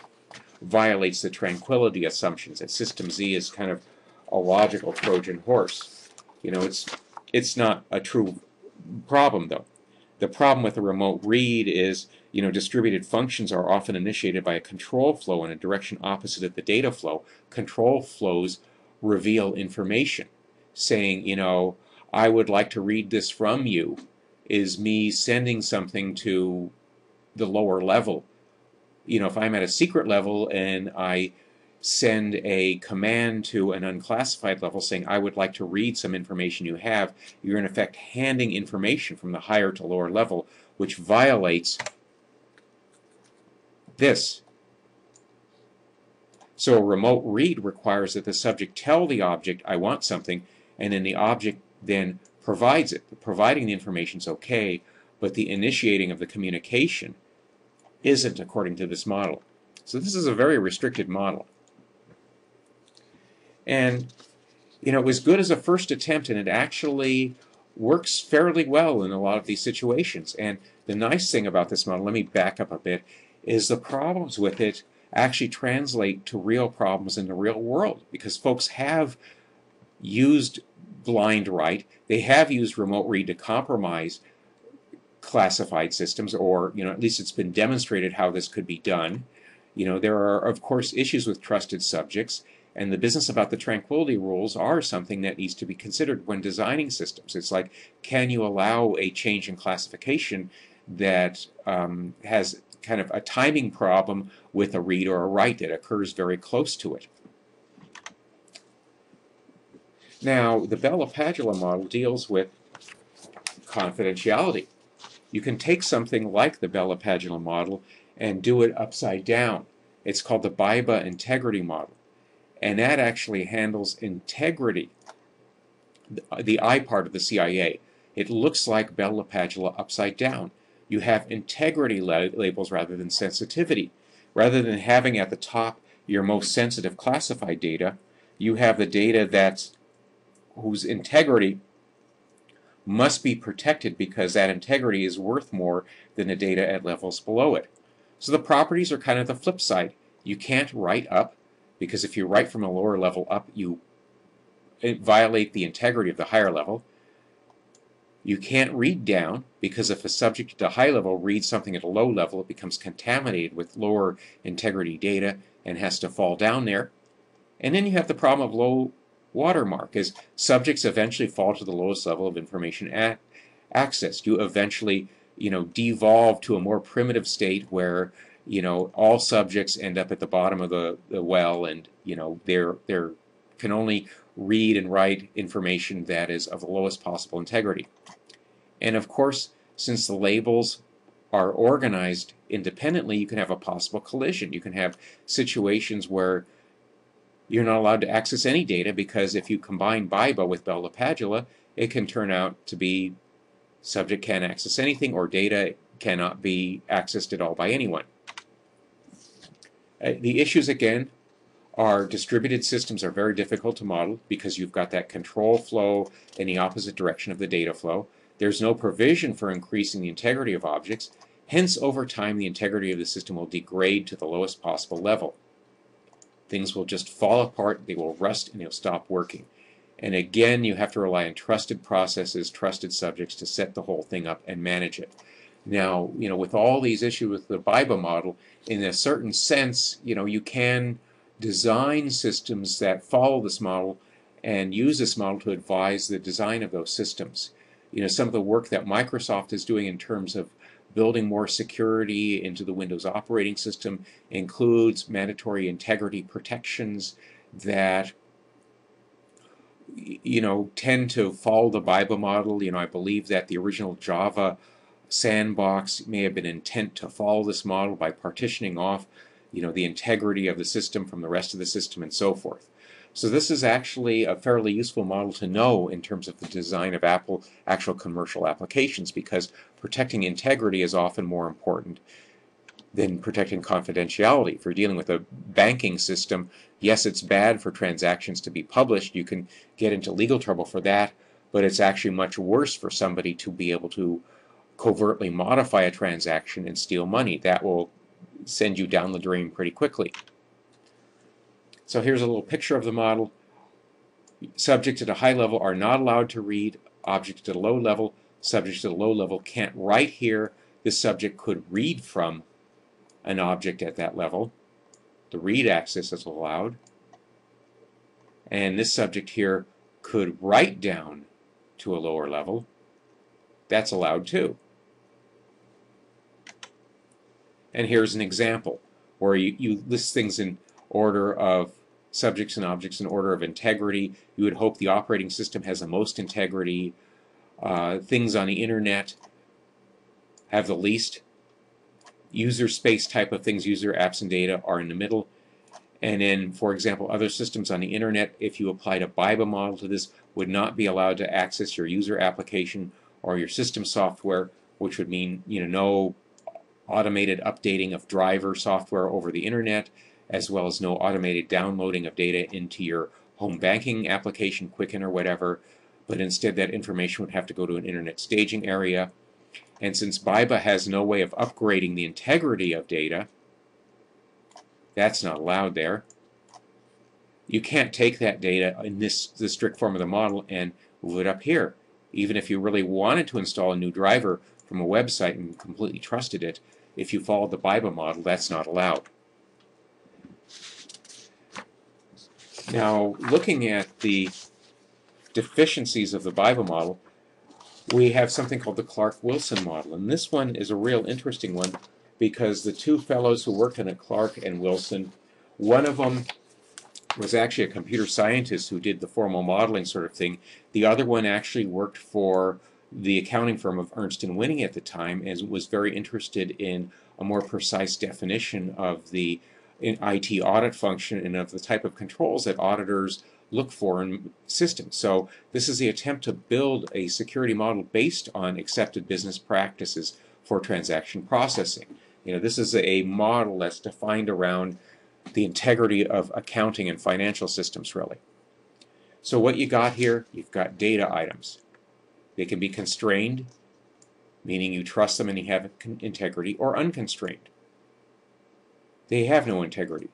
violates the tranquility assumptions, that System Z is kind of a logical Trojan horse. It's not a true problem, though. The problem with a remote read is, distributed functions are often initiated by a control flow in a direction opposite of the data flow. Control flows reveal information, saying, I would like to read this from you, is me sending something to the lower level. If I'm at a secret level and I send a command to an unclassified level saying, I would like to read some information you have, you're in effect handing information from the higher to lower level, which violates this. So a remote read requires that the subject tell the object, I want something, and then the object then provides it. Providing the information is okay, but the initiating of the communication isn't according to this model. So this is a very restricted model. And, it was good as a first attempt, and it actually works fairly well in a lot of these situations. And the nice thing about this model, let me back up a bit, is the problems with it actually translate to real problems in the real world, because folks have used blind write, they have used remote read to compromise classified systems, or at least it's been demonstrated how this could be done. There are, of course, issues with trusted subjects, and the business about the tranquility rules are something that needs to be considered when designing systems. It's like, can you allow a change in classification that has kind of a timing problem with a read or a write that occurs very close to it? Now, the LaPadula model deals with confidentiality. You can take something like the LaPadula model and do it upside down. It's called the Biba integrity model. And that actually handles integrity, the I part of the CIA. It looks like LaPadula upside down. You have integrity labels rather than sensitivity. Rather than having at the top your most sensitive classified data, you have the data whose integrity must be protected because that integrity is worth more than the data at levels below it. So the properties are kind of the flip side. You can't write up, because if you write from a lower level up, you violate the integrity of the higher level. You can't read down, because if a subject at a high level reads something at a low level, it becomes contaminated with lower integrity data and has to fall down there. And then you have the problem of low watermark, as subjects eventually fall to the lowest level of information access. You eventually, devolve to a more primitive state where, all subjects end up at the bottom of the well, and, they're can only read and write information that is of the lowest possible integrity. And of course, since the labels are organized independently, you can have a possible collision. You can have situations where you're not allowed to access any data, because if you combine Biba with LaPadula, it can turn out to be subject can't access anything, or data cannot be accessed at all by anyone. The issues, again, are distributed systems are very difficult to model because you've got that control flow in the opposite direction of the data flow. There's no provision for increasing the integrity of objects. Hence, over time, the integrity of the system will degrade to the lowest possible level. Things will just fall apart, they will rust, and they'll stop working. And again, you have to rely on trusted processes, trusted subjects to set the whole thing up and manage it. Now, with all these issues with the Biba model, in a certain sense, you can design systems that follow this model and use this model to advise the design of those systems. Some of the work that Microsoft is doing in terms of building more security into the Windows operating system includes mandatory integrity protections that tend to follow the Biba model. I believe that the original Java sandbox may have been intent to follow this model by partitioning off, the integrity of the system from the rest of the system and so forth. So this is actually a fairly useful model to know in terms of the design of actual commercial applications, because protecting integrity is often more important than protecting confidentiality. If you're dealing with a banking system, yes, it's bad for transactions to be published. You can get into legal trouble for that, but it's actually much worse for somebody to be able to covertly modify a transaction and steal money. That will send you down the drain pretty quickly. So here's a little picture of the model. Subjects at a high level are not allowed to read. Objects at a low level, subjects at a low level can't write here. This subject could read from an object at that level. The read access is allowed. And this subject here could write down to a lower level. That's allowed too. And here's an example where you list things in order of subjects and objects in order of integrity. You would hope the operating system has the most integrity. Things on the internet have the least. User space type of things, user apps and data, are in the middle. And then, for example, other systems on the internet, if you applied a Biba model to this, would not be allowed to access your user application or your system software, which would mean no automated updating of driver software over the internet, as well as no automated downloading of data into your home banking application, Quicken or whatever, but instead that information would have to go to an internet staging area. And since Biba has no way of upgrading the integrity of data, that's not allowed there. You can't take that data in the strict form of the model and move it up here. Even if you really wanted to install a new driver from a website and completely trusted it, if you followed the Biba model, that's not allowed. Now, looking at the deficiencies of the Biba model, we have something called the Clark Wilson model. And this one is a real interesting one because the two fellows who worked on it, Clark and Wilson, one of them was actually a computer scientist who did the formal modeling sort of thing. The other one actually worked for the accounting firm of Ernst & Winning at the time and was very interested in a more precise definition of the IT audit function and of the type of controls that auditors look for in systems. So this is the attempt to build a security model based on accepted business practices for transaction processing. This is a model that's defined around the integrity of accounting and financial systems, really. So what you got here, you've got data items. They can be constrained, meaning you trust them and they have integrity, or unconstrained. They have no integrity.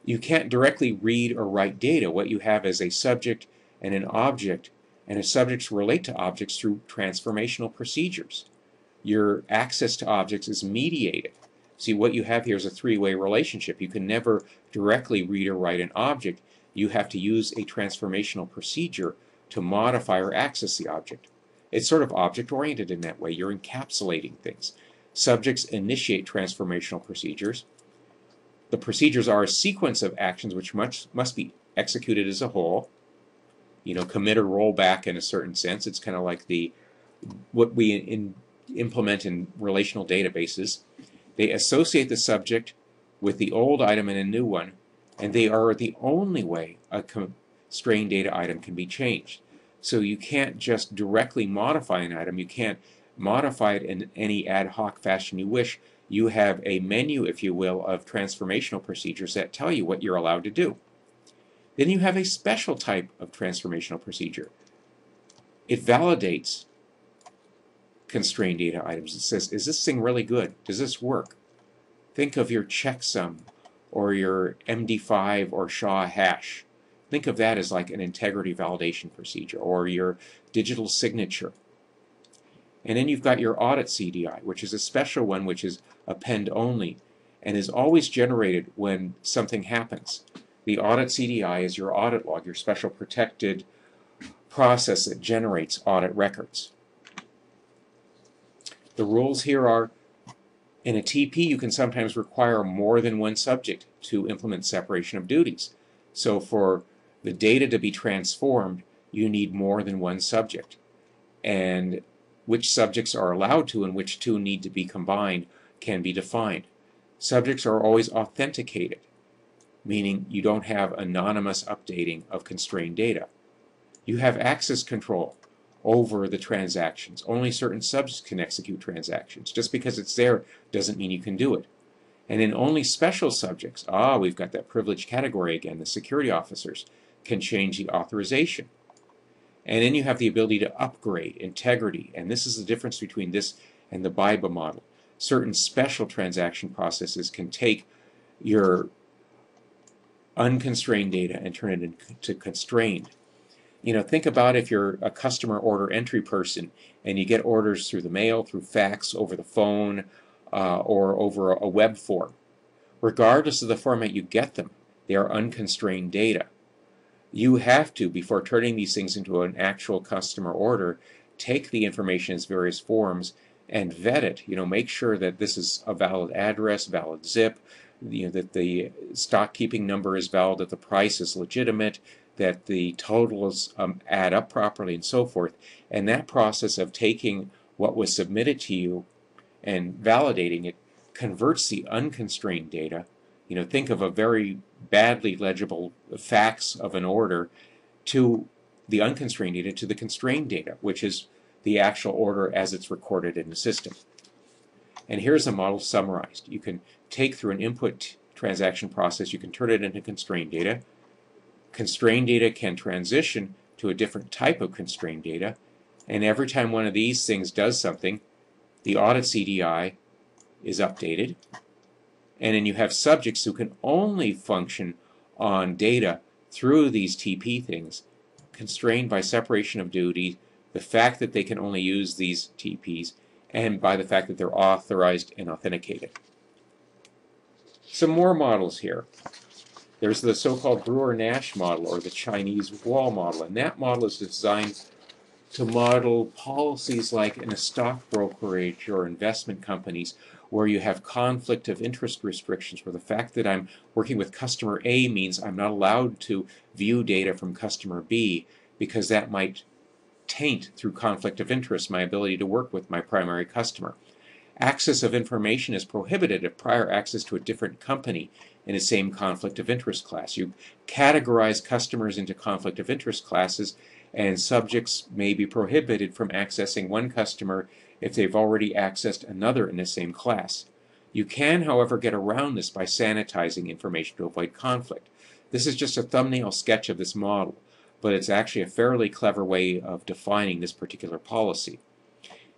You can't directly read or write data. What you have is a subject and an object, and subjects relate to objects through transformational procedures. Your access to objects is mediated. See, what you have here is a three-way relationship. You can never directly read or write an object. You have to use a transformational procedure to modify or access the object. It's sort of object-oriented in that way. You're encapsulating things. Subjects initiate transformational procedures. The procedures are a sequence of actions which must be executed as a whole. Commit or roll back in a certain sense. It's kind of like what we implement in relational databases. They associate the subject with the old item and a new one, and they are the only way a constrained data item can be changed. So you can't just directly modify an item. You can't modify it in any ad hoc fashion you wish. You have a menu, if you will, of transformational procedures that tell you what you're allowed to do. Then you have a special type of transformational procedure. It validates constrained data items. It says, is this thing really good? Does this work? Think of your checksum or your MD5 or SHA hash. Think of that as like an integrity validation procedure, or your digital signature. And then you've got your audit CDI, which is a special one, which is append only and is always generated when something happens. The audit CDI is your audit log, your special protected process that generates audit records. The rules here are, in a TP, you can sometimes require more than one subject to implement separation of duties. So for the data to be transformed, you need more than one subject. And which subjects are allowed to and which two need to be combined can be defined. Subjects are always authenticated. meaning you don't have anonymous updating of constrained data. You have access control over the transactions. Only certain subjects can execute transactions. Just because it's there doesn't mean you can do it. And in only special subjects, we've got that privileged category again, the security officers can change the authorization. And then you have the ability to upgrade integrity, and this is the difference between this and the Biba model. Certain special transaction processes can take your unconstrained data and turn it into constrained. You know, think about if you're a customer order entry person and you get orders through the mail, through fax, over the phone, or over a web form. Regardless of the format you get them, they are unconstrained data. You have to, before turning these things into an actual customer order, take the information in its various forms and vet it. You know, make sure that this is a valid address, valid zip, you know, that the stock keeping number is valid, that the price is legitimate, that the totals add up properly, and so forth. And that process of taking what was submitted to you and validating it converts the unconstrained data. You know, think of a very badly legible fax of an order to the unconstrained data to the constrained data, which is the actual order as it's recorded in the system. And here's the model summarized. You can take through an input transaction process, you can turn it into constrained data. Constrained data can transition to a different type of constrained data, and every time one of these things does something, the audit CDI is updated, and then you have subjects who can only function on data through these TP things, constrained by separation of duty, the fact that they can only use these TPs, and by the fact that they're authorized and authenticated. Some more models here. There's the so-called Brewer-Nash model, or the Chinese wall model, and that model is designed to model policies like in a stock brokerage or investment companies where you have conflict of interest restrictions, where the fact that I'm working with customer A means I'm not allowed to view data from customer B because that might taint through conflict of interest my ability to work with my primary customer. Access of information is prohibited if prior access to a different company in the same conflict of interest class. You categorize customers into conflict of interest classes, and subjects may be prohibited from accessing one customer if they've already accessed another in the same class. You can, however, get around this by sanitizing information to avoid conflict. This is just a thumbnail sketch of this model, but it's actually a fairly clever way of defining this particular policy.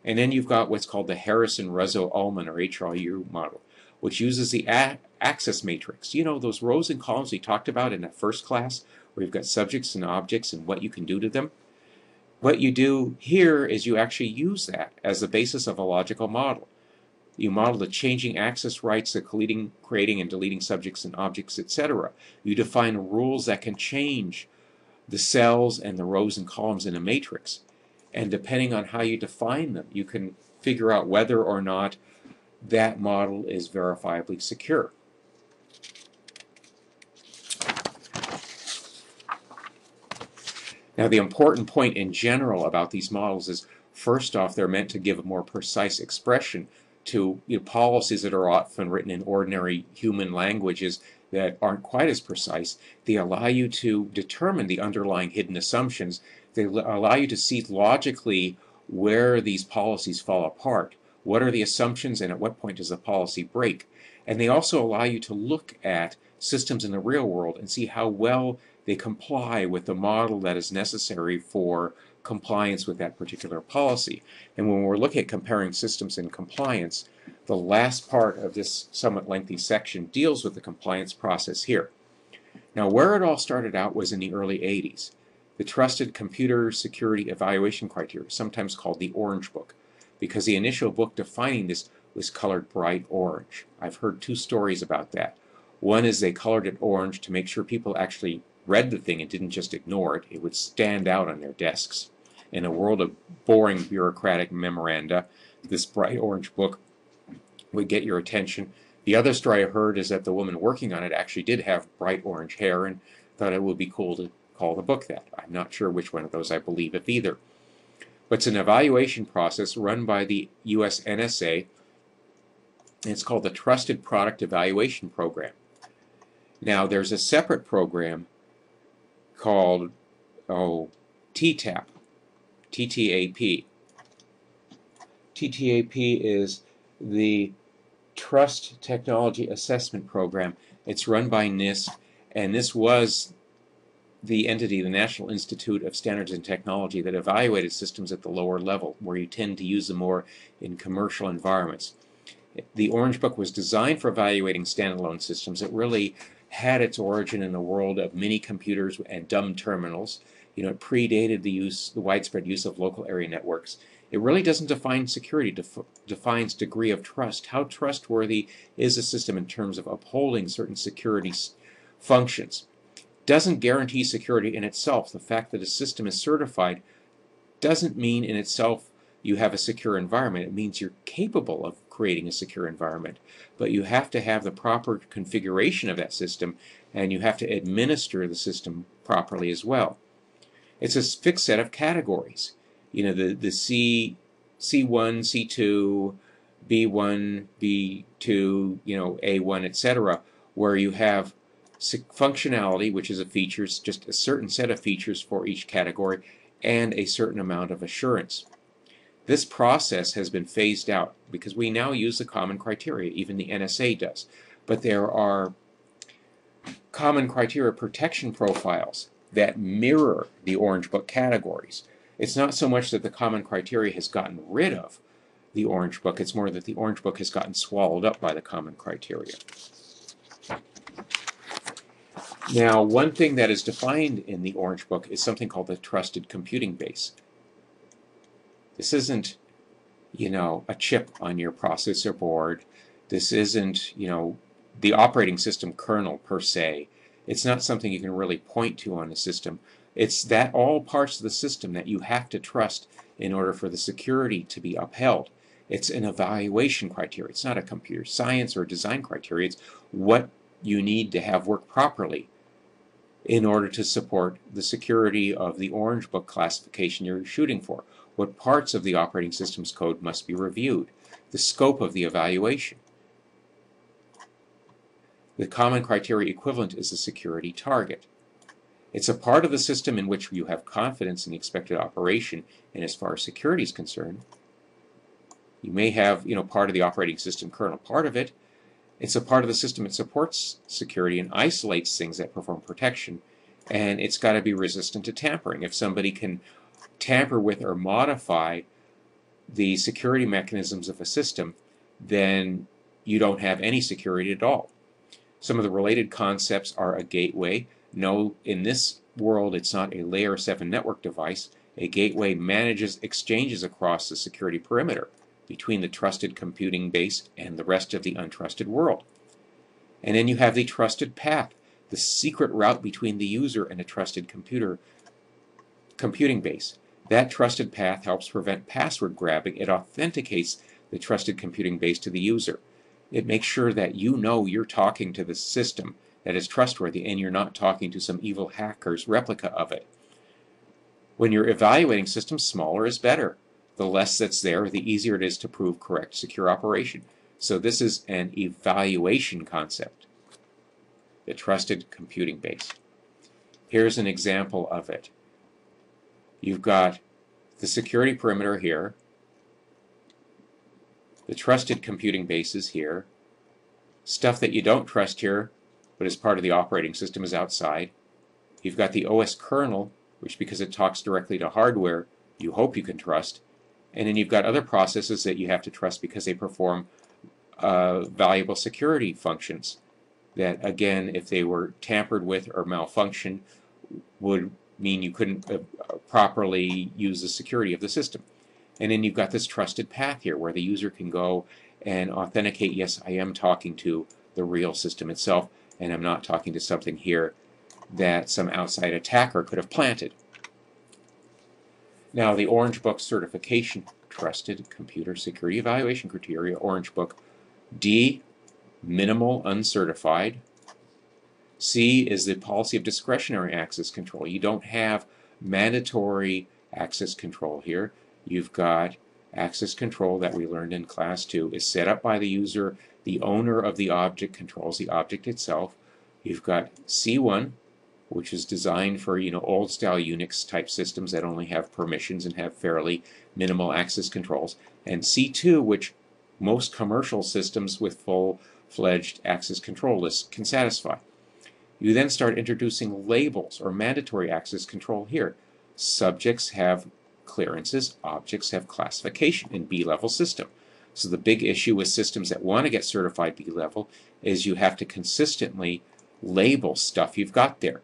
And then you've got what's called the Harrison-Ruzzo-Ullman, or HRU model, which uses the access matrix. You know, those rows and columns we talked about in that first class, where you've got subjects and objects and what you can do to them. What you do here is you actually use that as the basis of a logical model. You model the changing access rights, the creating and deleting subjects and objects, etc. You define rules that can change the cells and the rows and columns in a matrix. And depending on how you define them, you can figure out whether or not that model is verifiably secure. Now, the important point in general about these models is, first off, they're meant to give a more precise expression to policies that are often written in ordinary human languages that aren't quite as precise. They allow you to determine the underlying hidden assumptions. They allow you to see logically where these policies fall apart. What are the assumptions, and at what point does the policy break? And they also allow you to look at systems in the real world and see how well they comply with the model that is necessary for compliance with that particular policy. And when we're looking at comparing systems in compliance, the last part of this somewhat lengthy section deals with the compliance process here. Now, where it all started out was in the early 80s. The Trusted Computer Security Evaluation Criteria, sometimes called the Orange Book, because the initial book defining this was colored bright orange. I've heard two stories about that. One is they colored it orange to make sure people actually read the thing and didn't just ignore it. It would stand out on their desks. In a world of boring bureaucratic memoranda, this bright orange book would get your attention. The other story I heard is that the woman working on it actually did have bright orange hair and thought it would be cool to call the book that. I'm not sure which one of those I believe of either. But it's an evaluation process run by the US NSA, and it's called the Trusted Product Evaluation Program. Now there's a separate program called TTAP, TTAP. TTAP is the Trust Technology Assessment Program. It's run by NIST, and this was the entity, the National Institute of Standards and Technology, that evaluated systems at the lower level, where you tend to use them more in commercial environments. The Orange Book was designed for evaluating standalone systems. It really had its origin in the world of mini computers and dumb terminals. It predated the widespread use of local area networks. It really doesn't define security, defines degree of trust. How trustworthy is a system in terms of upholding certain security functions? Doesn't guarantee security in itself. The fact that a system is certified doesn't mean in itself you have a secure environment. It means you're capable of creating a secure environment. But you have to have the proper configuration of that system, and you have to administer the system properly as well. It's a fixed set of categories. The C1, C2, B1, B2, A1, etc., where you have functionality, which is just a certain set of features for each category, and a certain amount of assurance. This process has been phased out because we now use the common criteria, even the NSA does. But there are common criteria protection profiles that mirror the Orange Book categories. It's not so much that the common criteria has gotten rid of the Orange Book, it's more that the Orange Book has gotten swallowed up by the common criteria. Now, one thing that is defined in the Orange Book is something called the trusted computing base. This isn't, a chip on your processor board. This isn't, the operating system kernel per se. It's not something you can really point to on a system. It's that all parts of the system that you have to trust in order for the security to be upheld. It's an evaluation criteria. It's not a computer science or design criteria. It's what you need to have work properly in order to support the security of the Orange Book classification you're shooting for. What parts of the operating system's code must be reviewed, the scope of the evaluation. The common criteria equivalent is a security target. It's a part of the system in which you have confidence in the expected operation, and as far as security is concerned, you may have, part of the operating system kernel part of it. It's a part of the system that supports security and isolates things that perform protection, and it's got to be resistant to tampering. If somebody can tamper with or modify the security mechanisms of a system, then you don't have any security at all. Some of the related concepts are a gateway. No, in this world, it's not a layer 7 network device. A gateway manages exchanges across the security perimeter between the trusted computing base and the rest of the untrusted world. And then you have the trusted path, the secret route between the user and a trusted computing base. That trusted path helps prevent password grabbing. It authenticates the trusted computing base to the user. It makes sure that you're talking to the system that is trustworthy and you're not talking to some evil hacker's replica of it. When you're evaluating systems, smaller is better. The less that's there, the easier it is to prove correct secure operation. So this is an evaluation concept, the trusted computing base. Here's an example of it. You've got the security perimeter here, the trusted computing base is here, stuff that you don't trust here, but as part of the operating system is outside. You've got the OS kernel, which because it talks directly to hardware, you hope you can trust. And then you've got other processes that you have to trust because they perform valuable security functions that, again, if they were tampered with or malfunction, would mean you couldn't properly use the security of the system. And then you've got this trusted path here where the user can go and authenticate, yes, I am talking to the real system itself, and I'm not talking to something here that some outside attacker could have planted. Now, the Orange Book certification, trusted computer security evaluation criteria, Orange Book. D, minimal uncertified. C is the policy of discretionary access control. You don't have mandatory access control here. You've got access control that we learned in class 2 is set up by the user. The owner of the object controls the object itself. You've got C1, which is designed for, old style Unix type systems that only have permissions and have fairly minimal access controls, and C2, which most commercial systems with full-fledged access control lists can satisfy. You then start introducing labels or mandatory access control here. Subjects have clearances, objects have classification in B-level system. So the big issue with systems that want to get certified B-level is you have to consistently label stuff you've got there.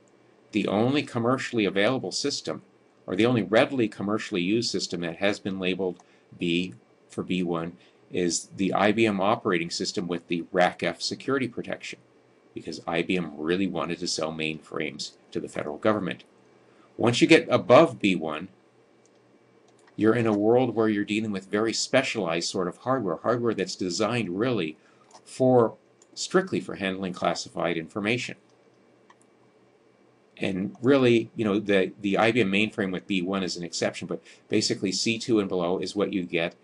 The only commercially available system, or the only readily commercially used system that has been labeled B for B1 is the IBM operating system with the RACF security protection, because IBM really wanted to sell mainframes to the federal government. Once you get above B1, you're in a world where you're dealing with very specialized sort of hardware that's designed really strictly for handling classified information. And really, the IBM mainframe with B1 is an exception, but basically C2 and below is what you get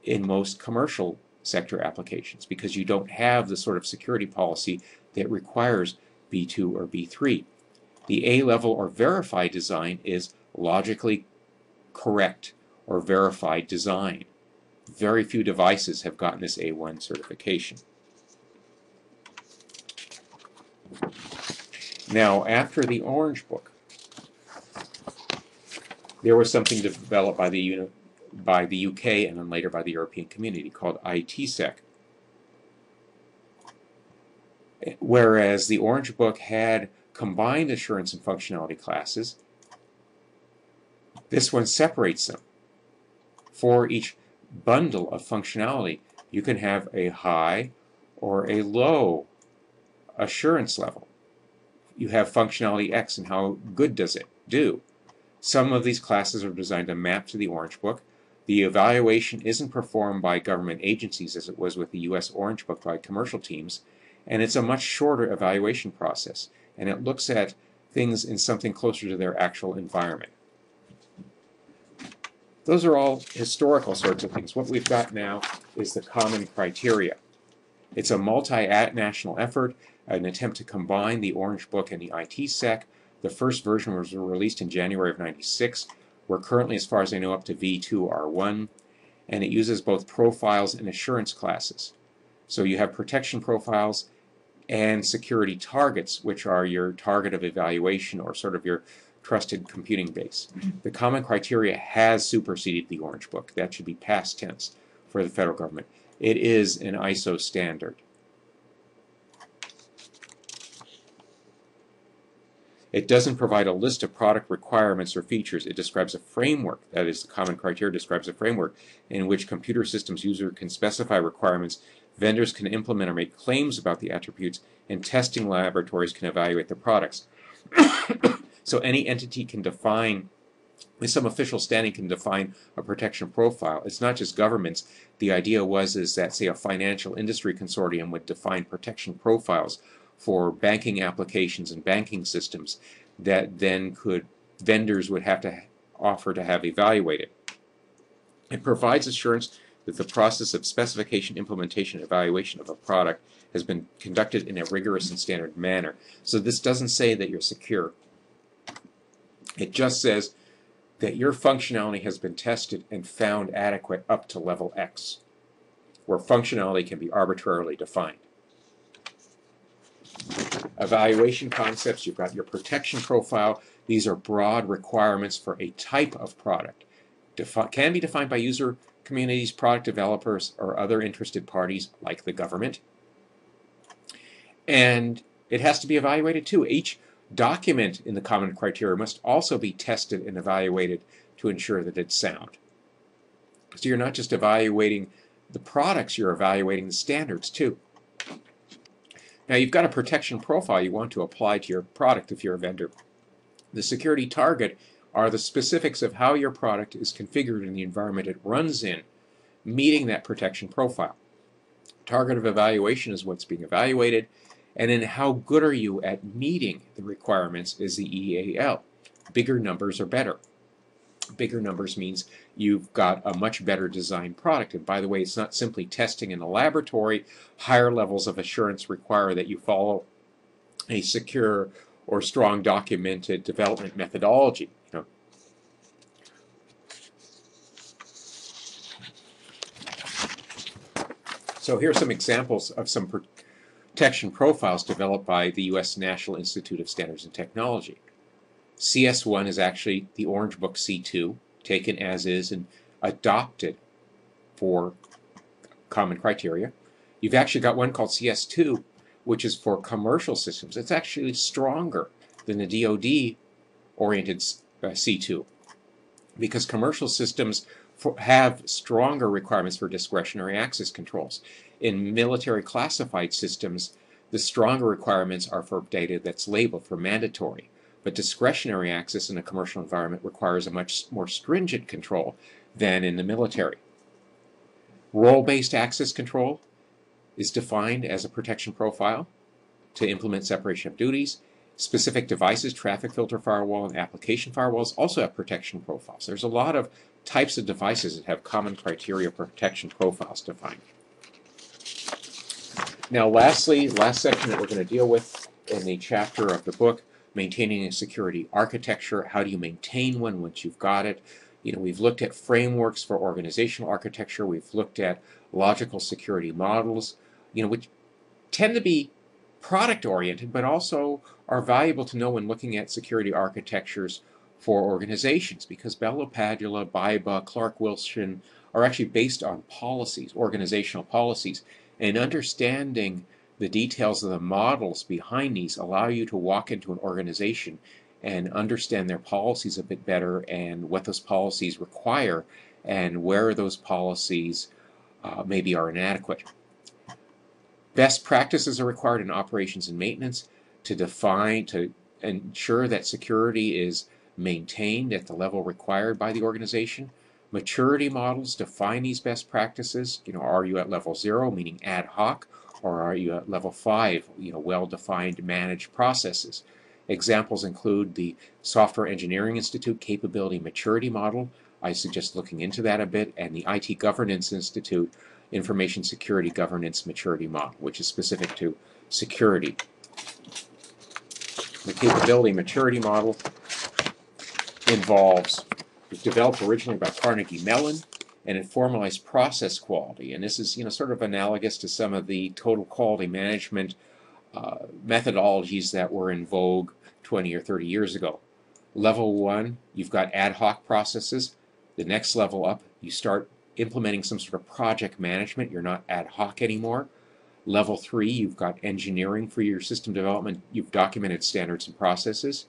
in most commercial sector applications, because you don't have the sort of security policy that requires B2 or B3. The A-level or verified design is logically correct or verified design. Very few devices have gotten this A1 certification. Now, after the Orange Book, there was something developed by the UK and then later by the European community called ITCSEC. Whereas the Orange Book had combined assurance and functionality classes, this one separates them. For each bundle of functionality, you can have a high or a low assurance level. You have functionality X, and how good does it do? Some of these classes are designed to map to the Orange Book. The evaluation isn't performed by government agencies as it was with the US Orange Book by commercial teams, and it's a much shorter evaluation process, and it looks at things in something closer to their actual environment. Those are all historical sorts of things. What we've got now is the common criteria. It's a multinational effort, an attempt to combine the Orange Book and the ITSEC. The first version was released in January of '96. We're currently, as far as I know, up to V2R1, and it uses both profiles and assurance classes. So you have protection profiles and security targets, which are your target of evaluation or sort of your trusted computing base. The common criteria has superseded the Orange Book. That should be past tense for the federal government. It is an ISO standard. It doesn't provide a list of product requirements or features. It describes a framework. That is, the common criteria describes a framework in which computer systems user can specify requirements, vendors can implement or make claims about the attributes, and testing laboratories can evaluate the products. So any entity can define, with some official standing, can define a protection profile. It's not just governments. The idea is that, say, a financial industry consortium would define protection profiles for banking applications and banking systems that then vendors would have to offer to have evaluated. It provides assurance that the process of specification, implementation, and evaluation of a product has been conducted in a rigorous and standard manner. So this doesn't say that you're secure. It just says that your functionality has been tested and found adequate up to level X, where functionality can be arbitrarily defined. Evaluation concepts, you've got your protection profile. These are broad requirements for a type of product. Can be defined by user communities, product developers, or other interested parties like the government. And it has to be evaluated too. Each document in the common criteria must also be tested and evaluated to ensure that it's sound. So you're not just evaluating the products, you're evaluating the standards too. Now you've got a protection profile you want to apply to your product if you're a vendor. The security target are the specifics of how your product is configured in the environment it runs in, meeting that protection profile. Target of evaluation is what's being evaluated, and then how good are you at meeting the requirements is the EAL. Bigger numbers are better. Bigger numbers means you've got a much better designed product. And by the way, it's not simply testing in a laboratory. Higher levels of assurance require that you follow a secure or strong documented development methodology. So here are some examples of some protection profiles developed by the U.S. National Institute of Standards and Technology. CS1 is actually the Orange Book C2, taken as is and adopted for common criteria. You've actually got one called CS2, which is for commercial systems. It's actually stronger than the DoD-oriented C2 because commercial systems have stronger requirements for discretionary access controls. In military classified systems, the stronger requirements are for data that's labeled for mandatory, but discretionary access in a commercial environment requires a much more stringent control than in the military. Role-based access control is defined as a protection profile to implement separation of duties. Specific devices, traffic filter firewall, and application firewalls also have protection profiles. There's a lot of types of devices that have common criteria protection profiles defined. Now lastly, last section that we're going to deal with in the chapter of the book, maintaining a security architecture. How do you maintain one once you've got it? We've looked at frameworks for organizational architecture. We've looked at logical security models, which tend to be product-oriented, but also are valuable to know when looking at security architectures for organizations, because LaPadula, Biba, Clark Wilson are actually based on policies, organizational policies, and understanding the details of the models behind these allow you to walk into an organization and understand their policies a bit better and what those policies require and where those policies maybe are inadequate. Best practices are required in operations and maintenance to ensure that security is maintained at the level required by the organization. Maturity models define these best practices. Are you at level 0, meaning ad hoc, or are you at level 5, well-defined managed processes? Examples include the Software Engineering Institute Capability Maturity Model. I suggest looking into that a bit, and the IT Governance Institute Information Security Governance Maturity Model, which is specific to security. The Capability Maturity Model was developed originally by Carnegie Mellon, and it formalized process quality. And this is, sort of analogous to some of the total quality management methodologies that were in vogue 20 or 30 years ago. Level 1, you've got ad hoc processes. The next level up, you start implementing some sort of project management. You're not ad hoc anymore. Level 3, you've got engineering for your system development. You've documented standards and processes.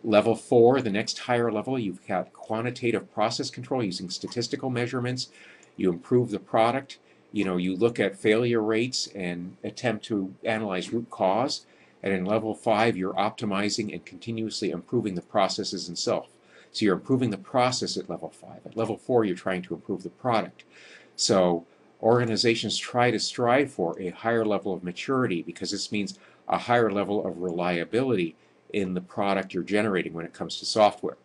Level 4, the next higher level, you've got quantitative process control using statistical measurements. You improve the product. You look at failure rates and attempt to analyze root cause. And in level 5, you're optimizing and continuously improving the processes themselves. So you're improving the process at level 5. At level 4, you're trying to improve the product. So organizations try to strive for a higher level of maturity because this means a higher level of reliability in the product you're generating when it comes to software.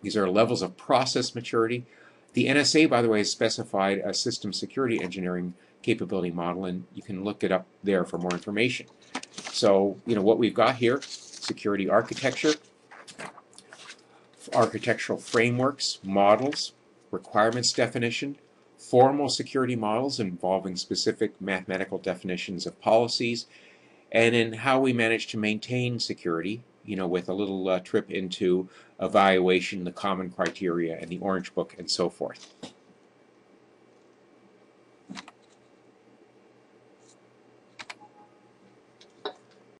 These are levels of process maturity. The NSA, by the way, has specified a system security engineering capability model, and you can look it up there for more information. So, what we've got here, security architecture, architectural frameworks, models, requirements definition, formal security models involving specific mathematical definitions of policies, and in how we manage to maintain security, with a little trip into evaluation, the common criteria, and the Orange Book, and so forth.